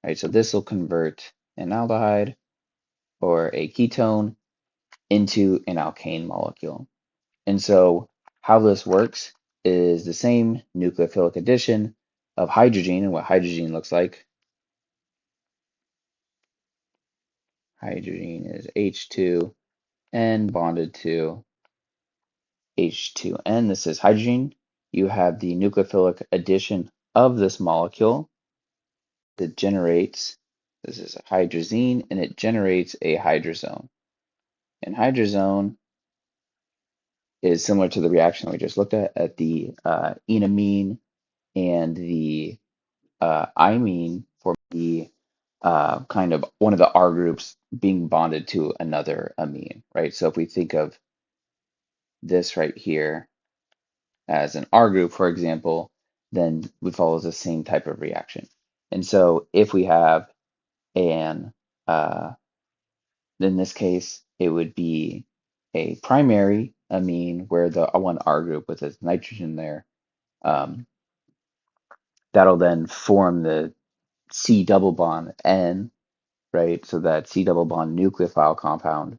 Right, so this will convert an aldehyde or a ketone into an alkane molecule. And so how this works is the same nucleophilic addition of hydrogen, and what hydrogen looks like. Hydrogen is H2 N bonded to H2N. This is hydrogen. You have the nucleophilic addition of this molecule that generates, this is a hydrazine, and it generates a hydrazone. And hydrazone is similar to the reaction that we just looked at the enamine and the imine for the kind of one of the R groups being bonded to another amine, right? So if we think of this right here as an R group, for example, then we follow the same type of reaction. And so if we have an, uh, in this case, it would be a primary amine where the one R group with its nitrogen there, um, that'll then form the C double bond N, right? So that C double bond nucleophile compound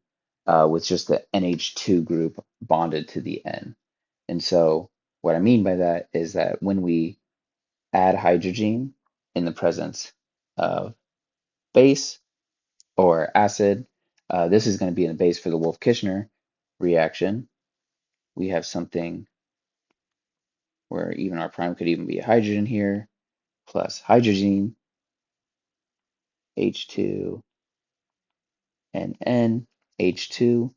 with just the NH2 group bonded to the N. And so what I mean by that is that when we add hydrogen in the presence of base or acid, this is going to be in the base for the Wolff-Kishner reaction. We have something where even our prime could even be a hydrogen here, plus hydrogen, H2 and N, H2.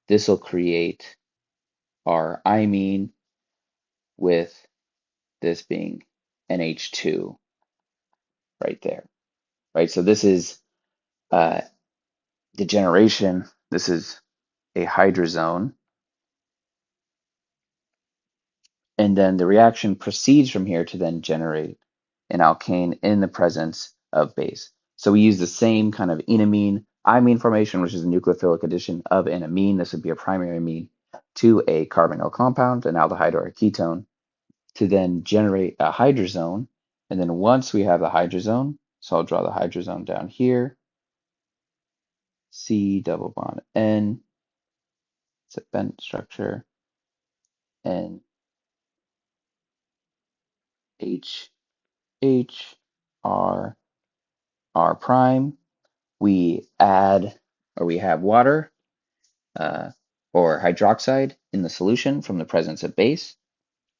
This will create our imine with this being NH2 right there, right? So this is uh, degeneration. This is a hydrazone. And then the reaction proceeds from here to then generate an alkane in the presence of base. So we use the same kind of enamine, imine formation, which is a nucleophilic addition of an amine. This would be a primary amine to a carbonyl compound, an aldehyde or a ketone, to then generate a hydrazone. And then once we have the hydrazone, so I'll draw the hydrazone down here, C double bond N, it's a bent structure, and H, H, R, R prime. We add, or we have water uh, or hydroxide in the solution from the presence of base.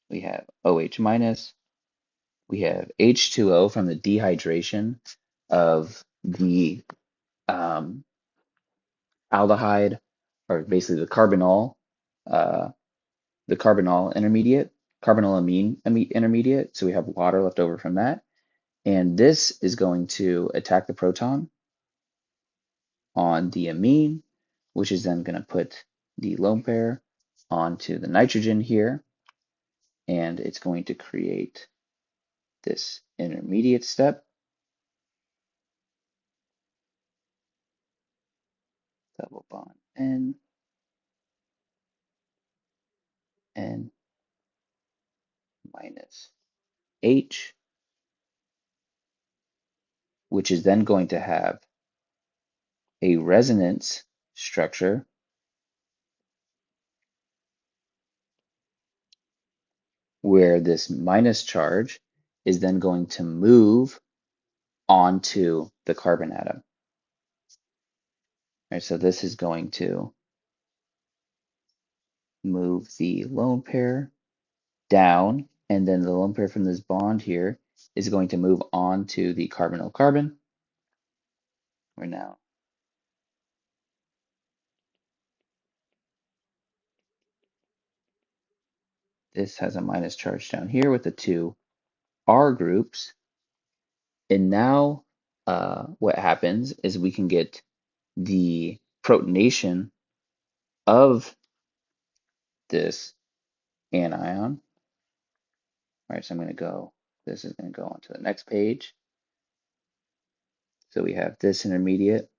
We have OH minus. We have H2O from the dehydration of um, aldehyde, or basically uh, the carbonyl intermediate, carbonyl amine intermediate. So we have water left over from that. And this is going to attack the proton on the amine, which is then going to put the lone pair onto the nitrogen here, and it's going to create this intermediate step, double bond N, N minus H, which is then going to have a resonance structure where this minus charge is then going to move onto the carbon atom. Right, so this is going to move the lone pair down, and then the lone pair from this bond here is going to move on to the carbonyl carbon. Where now this has a minus charge down here with the two R groups. And now what happens is we can get the protonation of this anion. All right, so I'm going to go, this is going to go on to the next page. So we have this intermediate,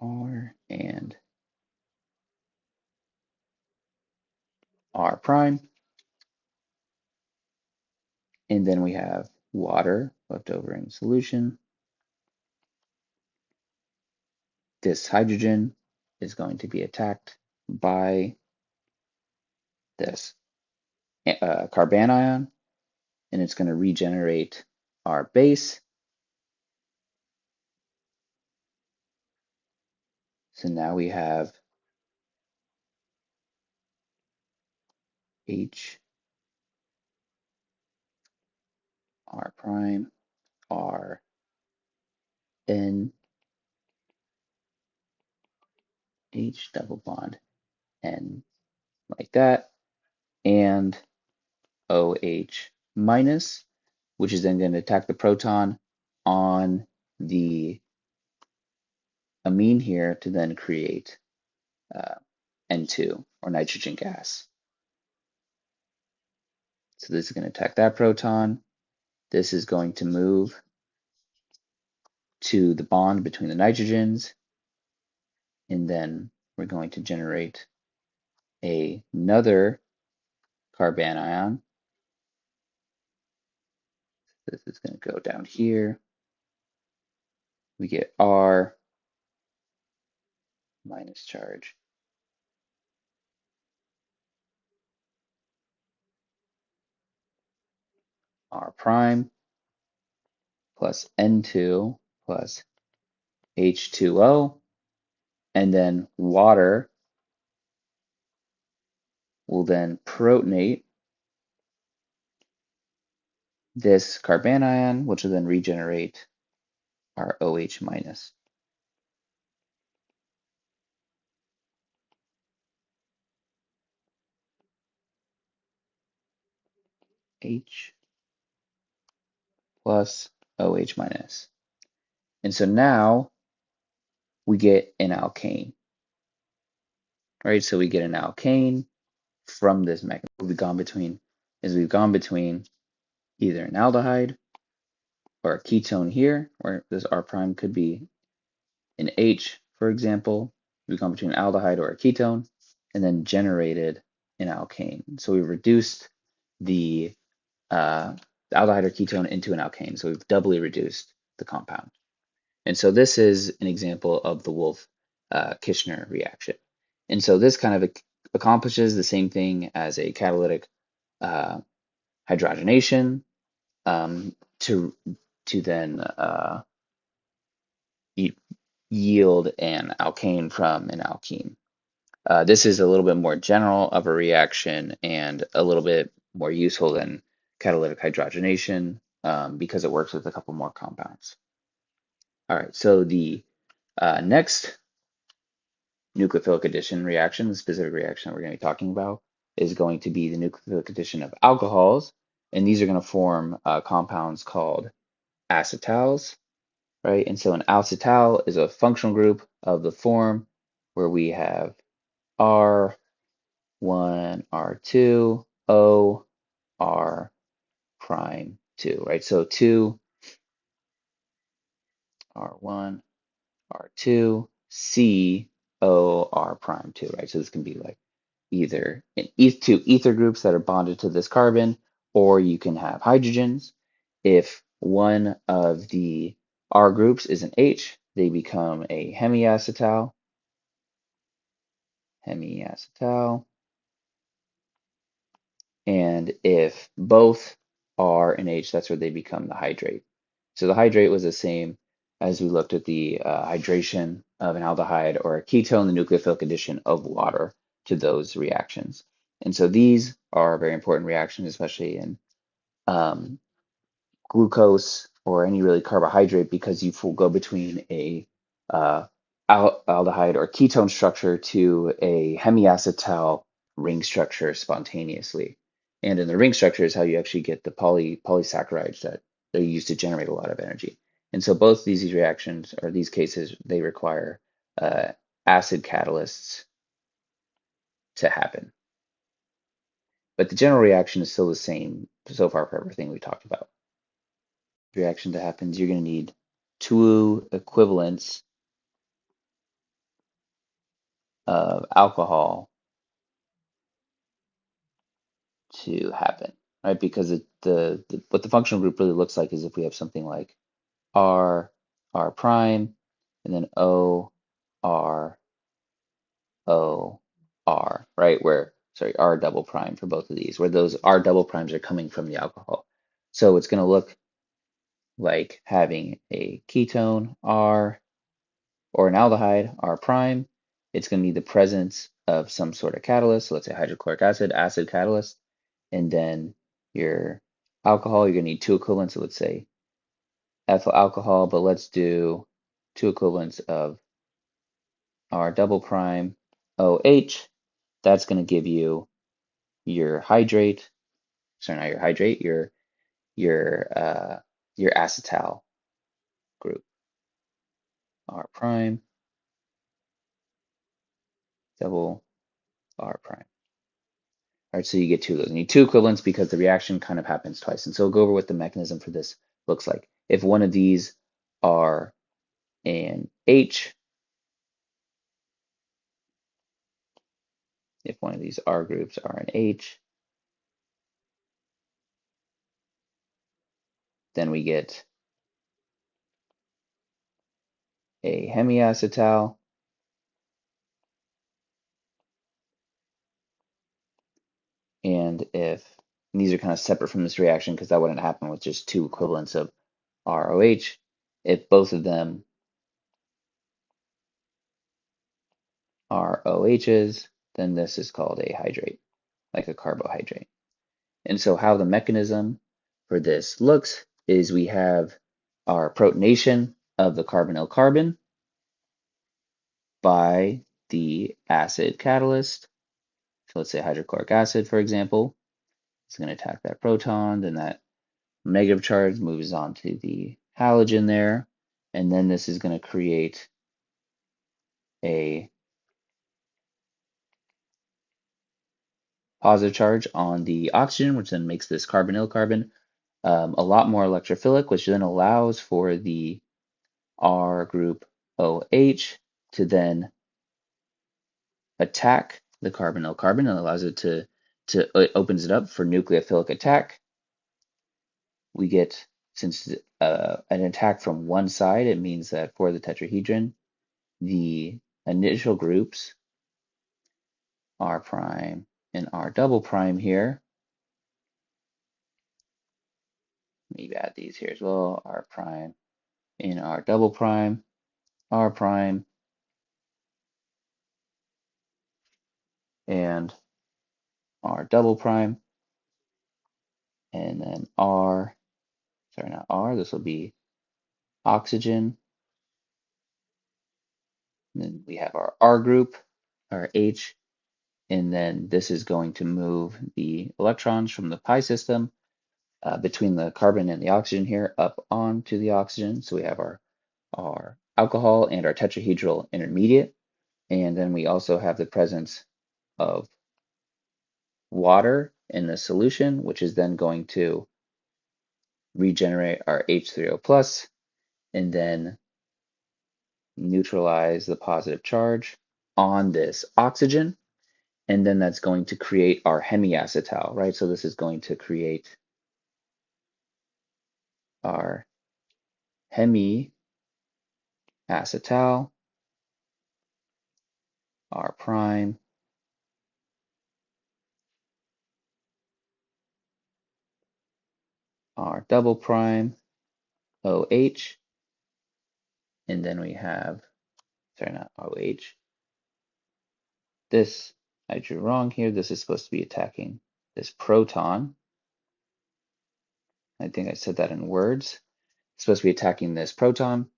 R and R prime. And then we have water left over in solution. This hydrogen is going to be attacked by this carbanion, and it's going to regenerate our base. So now we have H, R prime, R, N, H double bond, N, like that, and OH minus, which is then going to attack the proton on the amine here to then create uh, N2 or nitrogen gas. So this is going to attack that proton. This is going to move to the bond between the nitrogens, and then we're going to generate another carbanion. This is going to go down here. We get R minus charge, R prime plus N2 plus H2O, and then water will then protonate this carbanion, which will then regenerate our OH minus. H plus OH minus. And so now we get an alkane, right? So we get an alkane from this mechanism. We've gone between either an aldehyde or a ketone here, where this R prime could be an H, for example. We've gone between an aldehyde or a ketone, and then generated an alkane. So we've reduced the, the aldehyde or ketone into an alkane. So we've doubly reduced the compound. And so this is an example of the Wolff-Kishner reaction. And so this kind of accomplishes the same thing as a catalytic uh, hydrogenation, to then yield an alkane from an alkene. This is a little bit more general of a reaction and a little bit more useful than catalytic hydrogenation, because it works with a couple more compounds. All right, so the next nucleophilic addition reaction, the specific reaction that we're going to be talking about, is going to be the nucleophilic addition of alcohols, and these are going to form compounds called acetals, right? And so an acetal is a functional group of the form where we have R1, R2, O, R prime 2, right? So 2, R1, R2, C, O, R prime 2, right? So this can be like either two ether groups that are bonded to this carbon, or you can have hydrogens. If one of the R groups is an H, they become a hemiacetal, hemiacetal. And if both R and H, that's where they become the hydrate. So the hydrate was the same as we looked at the hydration of an aldehyde or a ketone, the nucleophilic addition of water to those reactions. And so these are very important reactions, especially in um, glucose or any really carbohydrate, because you will go between a uh, aldehyde or ketone structure to a hemiacetal ring structure spontaneously. And in the ring structure is how you actually get the polysaccharides that are used to generate a lot of energy. And so both these reactions, or these cases, they require uh, acid catalysts to happen. But the general reaction is still the same so far for everything we talked about. Reaction that happens, you're going to need two equivalents of alcohol to happen, right? Because what the functional group really looks like is if we have something like R, R prime, and then O, R, O, R, right? Where, sorry, R double prime for both of these, where those R double primes are coming from the alcohol. So it's going to look like having a ketone R or an aldehyde, R prime. It's going to need the presence of some sort of catalyst. So let's say hydrochloric acid, acid catalyst. And then your alcohol, you're going to need two equivalents. So let's say ethyl alcohol, but let's do two equivalents of R double prime OH. That's going to give you your hydrate. Sorry, not your hydrate, your acetal group. R prime, double R prime. All right, so you get two of those. You need two equivalents because the reaction kind of happens twice. And so we'll go over what the mechanism for this looks like. If one of these are an H, if one of these R groups are an H, then we get a hemiacetal. And these are kind of separate from this reaction because that wouldn't happen with just two equivalents of ROH. If both of them are OHs, then this is called a hydrate, like a carbohydrate. And so how the mechanism for this looks is we have our protonation of the carbonyl carbon by the acid catalyst. So let's say hydrochloric acid, for example. It's going to attack that proton, then that negative charge moves on to the halogen there, and then this is going to create a positive charge on the oxygen, which then makes this carbonyl carbon a lot more electrophilic, which then allows for the R group OH to then attack the carbonyl carbon and allows it to it opens it up for nucleophilic attack. We get, since an attack from one side, it means that for the tetrahedron, the initial groups R prime and R double prime here. Maybe add these here as well. R prime and R double prime, R prime, and R double prime, and then R, sorry, not R, this will be oxygen. And then we have our R group, our H, and then this is going to move the electrons from the pi system between the carbon and the oxygen here up onto the oxygen. So we have our alcohol and our tetrahedral intermediate. And then we also have the presence of water in the solution, which is then going to regenerate our H3O plus and then neutralize the positive charge on this oxygen. And then that's going to create our hemiacetal, right? So this is going to create our hemiacetal, R prime, R double prime, OH, and then we have, sorry, not OH. This, I drew wrong here. This is supposed to be attacking this proton. I think I said that in words. It's supposed to be attacking this proton,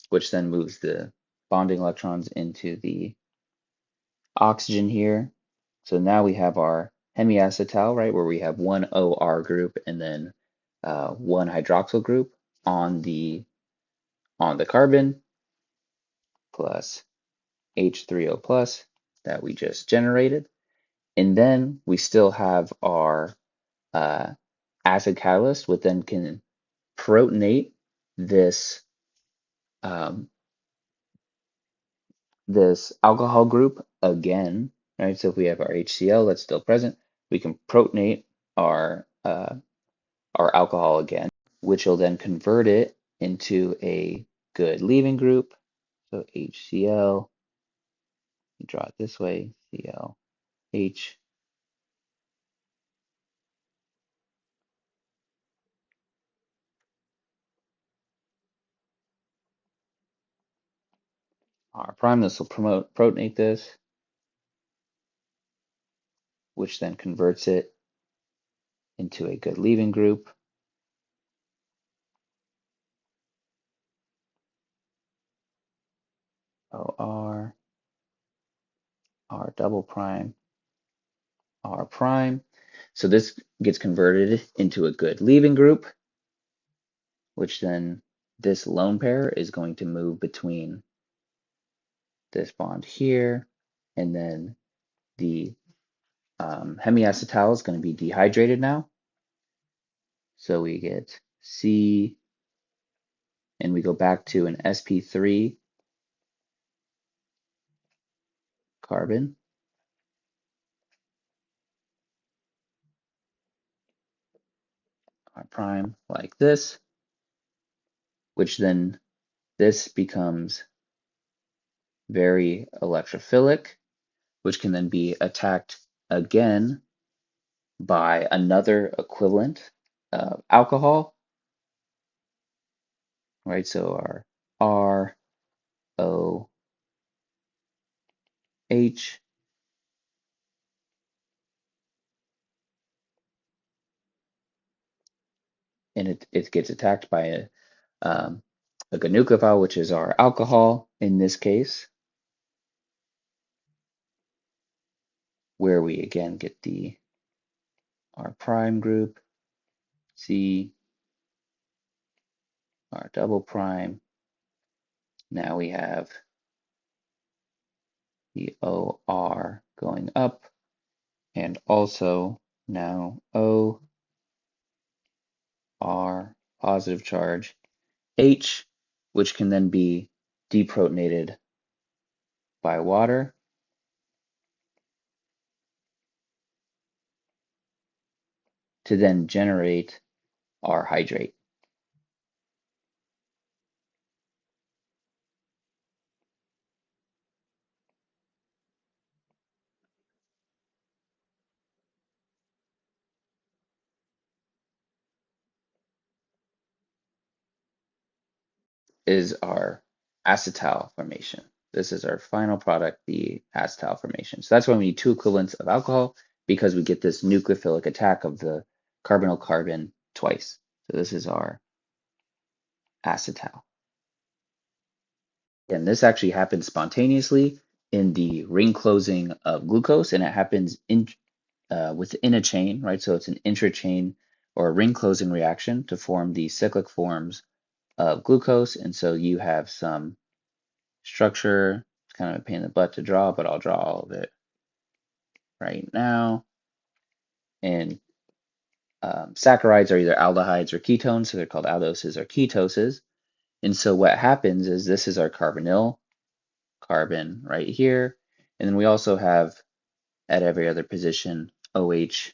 which then moves the bonding electrons into the oxygen here. So now we have our hemiacetal, right, where we have one OR group and then one hydroxyl group on the carbon plus H3O plus that we just generated. And then we still have our uh, acid catalyst, which then can protonate this um, this alcohol group again, right? So if we have our HCl that's still present, we can protonate our alcohol again, which will then convert it into a good leaving group. So HCl, draw it this way, ClH. R prime, this will protonate this, which then converts it into a good leaving group. OR, R double prime, R prime. So this gets converted into a good leaving group, which then this lone pair is going to move between this bond here, and then the hemiacetal is going to be dehydrated now. So we get C, and we go back to an sp3 carbon, R prime, like this, which then this becomes very electrophilic, which can then be attacked again by another equivalent alcohol, right? So our R, O, H, and it gets attacked by a good nucleophile, which is our alcohol in this case, where we again get the our prime group, C, our double prime. Now we have the OR going up, and also now O, R, positive charge, H, which can then be deprotonated by water to then generate our hydrate. Is our acetal formation. This is our final product, the acetal formation. So that's why we need two equivalents of alcohol, because we get this nucleophilic attack of the carbonyl carbon twice. So this is our acetal. And this actually happens spontaneously in the ring closing of glucose, and it happens within a chain, right? So it's an intrachain or a ring closing reaction to form the cyclic forms of glucose. And so you have some structure. It's kind of a pain in the butt to draw, but I'll draw all of it right now. And saccharides are either aldehydes or ketones, so they're called aldoses or ketoses. And so what happens is this is our carbonyl carbon right here. And then we also have at every other position OH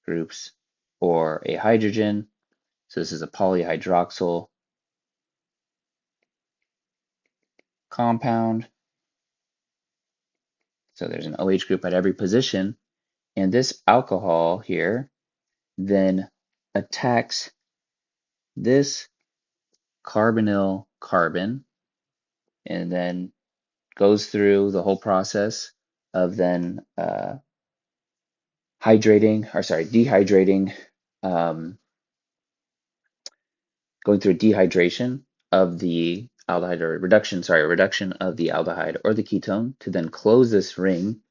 groups or a hydrogen. So this is a polyhydroxyl compound. So there's an OH group at every position. And this alcohol here then attacks this carbonyl carbon and then goes through the whole process of then dehydrating, um, going through dehydration of the aldehyde or reduction of the aldehyde or the ketone to then close this ring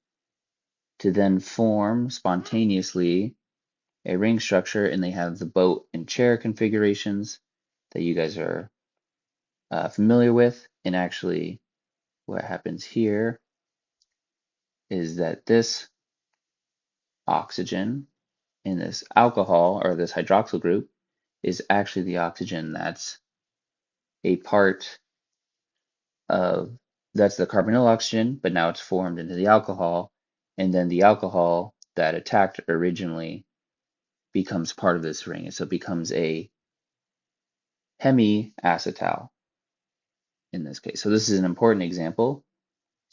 to then form spontaneously a ring structure, and they have the boat and chair configurations that you guys are familiar with. And actually, what happens here is that this oxygen in this alcohol or this hydroxyl group is actually the oxygen that's a part of that's the carbonyl oxygen, but now it's formed into the alcohol, and then the alcohol that attacked originally becomes part of this ring, and so it becomes a hemiacetal in this case. So this is an important example,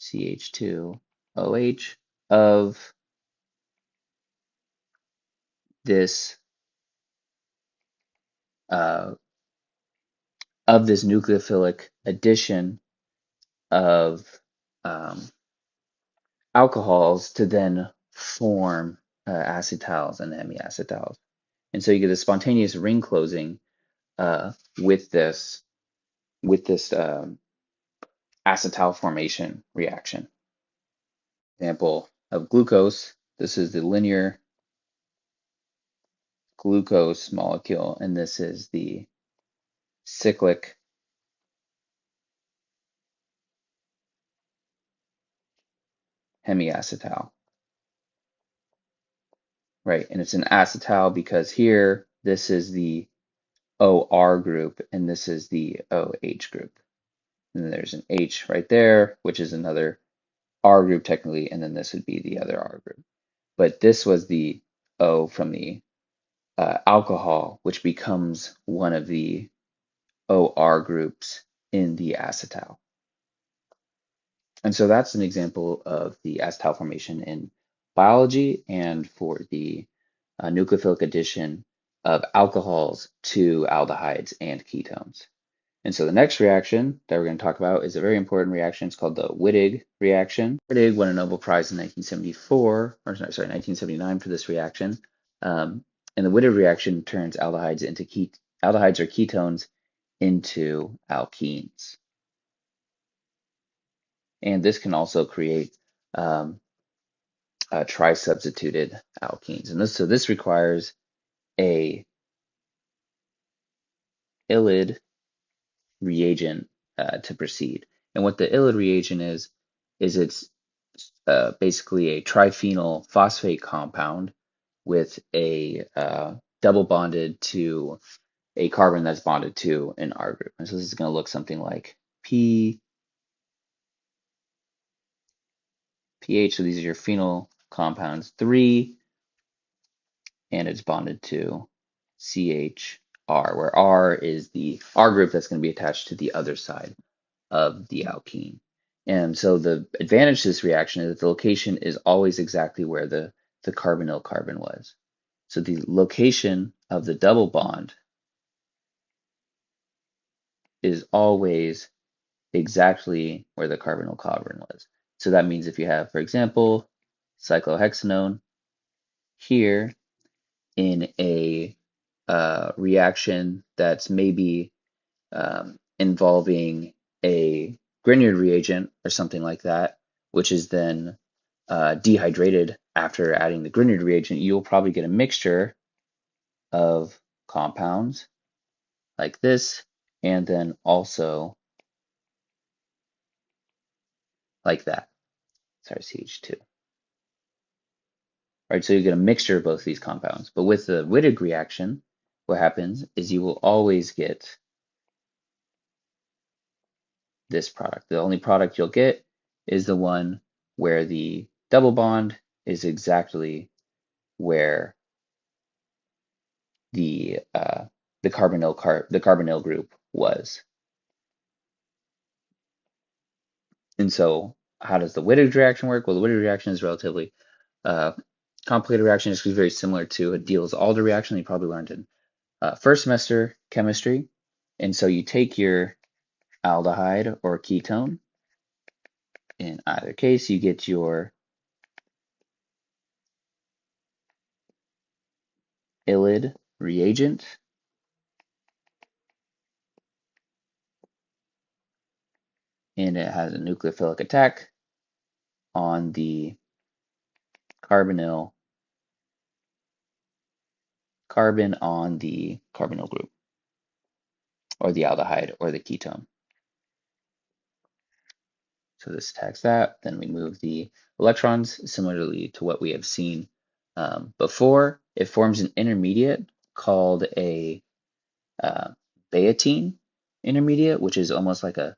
CH2OH, of this uh, nucleophilic addition of um, alcohols to then form acetals and hemiacetals. And so you get a spontaneous ring closing uh, with this acetal formation reaction. Example of glucose. This is the linear glucose molecule, and this is the cyclic hemiacetal, right? And it's an acetal because here this is the OR group and this is the OH group. And then there's an H right there, which is another R group technically, and then this would be the other R group. But this was the O from the alcohol, which becomes one of the OR groups in the acetal. And so that's an example of the acetal formation in biology and for the nucleophilic addition of alcohols to aldehydes and ketones. And so the next reaction that we're going to talk about is a very important reaction. It's called the Wittig reaction. Wittig won a Nobel Prize in 1974, or sorry, 1979 for this reaction. And the Wittig reaction turns aldehydes or ketones into alkenes. And this can also create tri-substituted alkenes. And this requires a ylid reagent to proceed. And what the ylid reagent is it's basically a triphenyl phosphate compound with a double bonded to a carbon that's bonded to an R group. And so this is going to look something like P, pH. So these are your phenyl compounds 3, and it's bonded to CHR, where R is the R group that's going to be attached to the other side of the alkene. And so the advantage to this reaction is that the location is always exactly where the carbonyl carbon was. So the location of the double bond is always exactly where the carbonyl carbon was. So that means if you have, for example, cyclohexanone here in a reaction that's maybe involving a Grignard reagent or something like that, which is then dehydrated after adding the Grignard reagent, you'll probably get a mixture of compounds like this, and then also like that. Sorry, CH2. Right, so you get a mixture of both these compounds. But with the Wittig reaction, what happens is you will always get this product. The only product you'll get is the one where the double bond is exactly where the carbonyl group was. And so how does the Wittig reaction work? Well, the Wittig reaction is relatively uh, complicated reaction. It's very similar to a Diels-Alder reaction you probably learned in first semester chemistry. And so you take your aldehyde or ketone. In either case, you get your ylid reagent, and it has a nucleophilic attack on the carbonyl carbon on the carbonyl group, or the aldehyde or the ketone. So this attacks that. Then we move the electrons, similarly to what we have seen before. It forms an intermediate called a uh, baiotine intermediate, which is almost like a,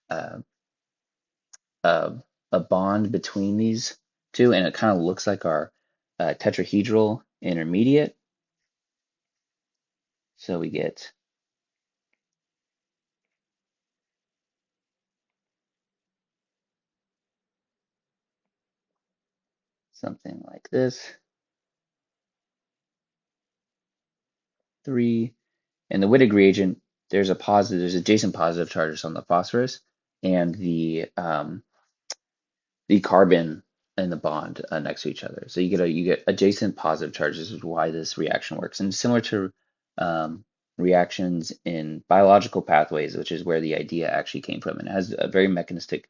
a, a bond between these two, and it kind of looks like our tetrahedral intermediate. So we get something like this. 3. In the Wittig reagent, there's adjacent positive charges on the phosphorus and the carbon in the bond next to each other. So you get adjacent positive charges, is why this reaction works. And similar to reactions in biological pathways, which is where the idea actually came from, and it has a very mechanistic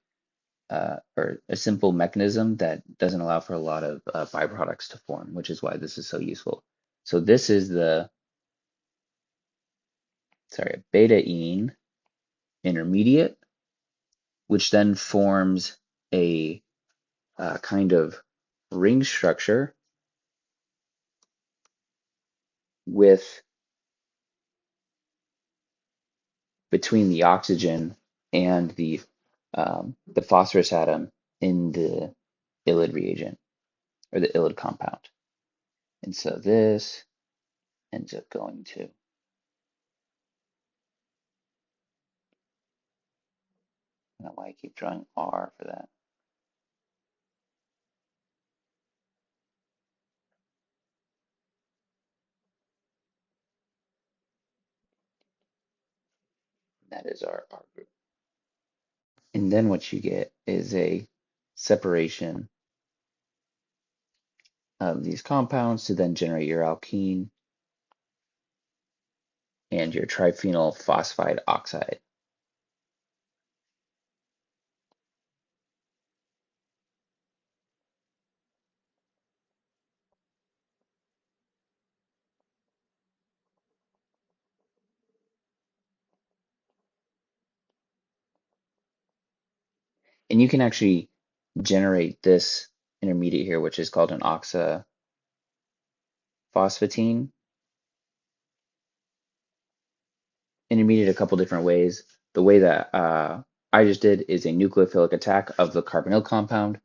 or a simple mechanism that doesn't allow for a lot of byproducts to form, which is why this is so useful. So this is a beta-ene intermediate, which then forms a kind of ring structure with between the oxygen and the phosphorus atom in the ylid reagent or the ylid compound. And so this ends up going to, I don't know why I keep drawing R for that. That is our R group. And then what you get is a separation of these compounds to then generate your alkene and your triphenyl phosphide oxide. And you can actually generate this intermediate here, which is called an oxaphosphatine intermediate a couple different ways. The way that I just did is a nucleophilic attack of the carbonyl compound,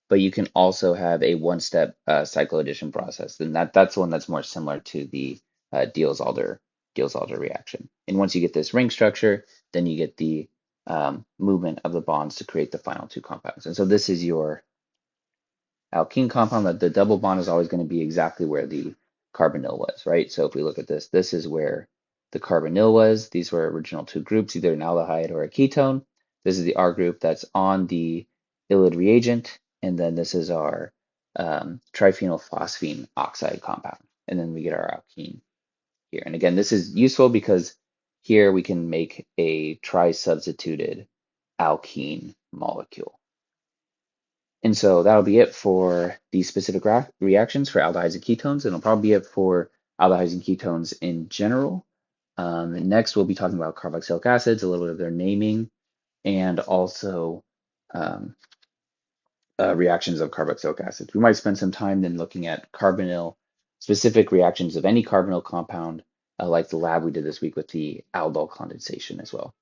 but you can also have a one-step cycloaddition process, and that's the one that's more similar to the Diels-Alder reaction. And once you get this ring structure, then you get the movement of the bonds to create the final two compounds. And so this is your alkene compound. That the double bond is always going to be exactly where the carbonyl was, right? So if we look at this, this is where the carbonyl was. These were original two groups, either an aldehyde or a ketone. This is the R group that's on the ylide reagent, and then this is our triphenylphosphine oxide compound, and then we get our alkene here. And again, this is useful because here we can make a tri-substituted alkene molecule. And so that'll be it for the specific reactions for aldehydes and ketones, and it'll probably be it for aldehydes and ketones in general. Next, we'll be talking about carboxylic acids, a little bit of their naming, and also um, reactions of carboxylic acids. We might spend some time then looking at carbonyl specific reactions of any carbonyl compound, like the lab we did this week with the aldol condensation as well.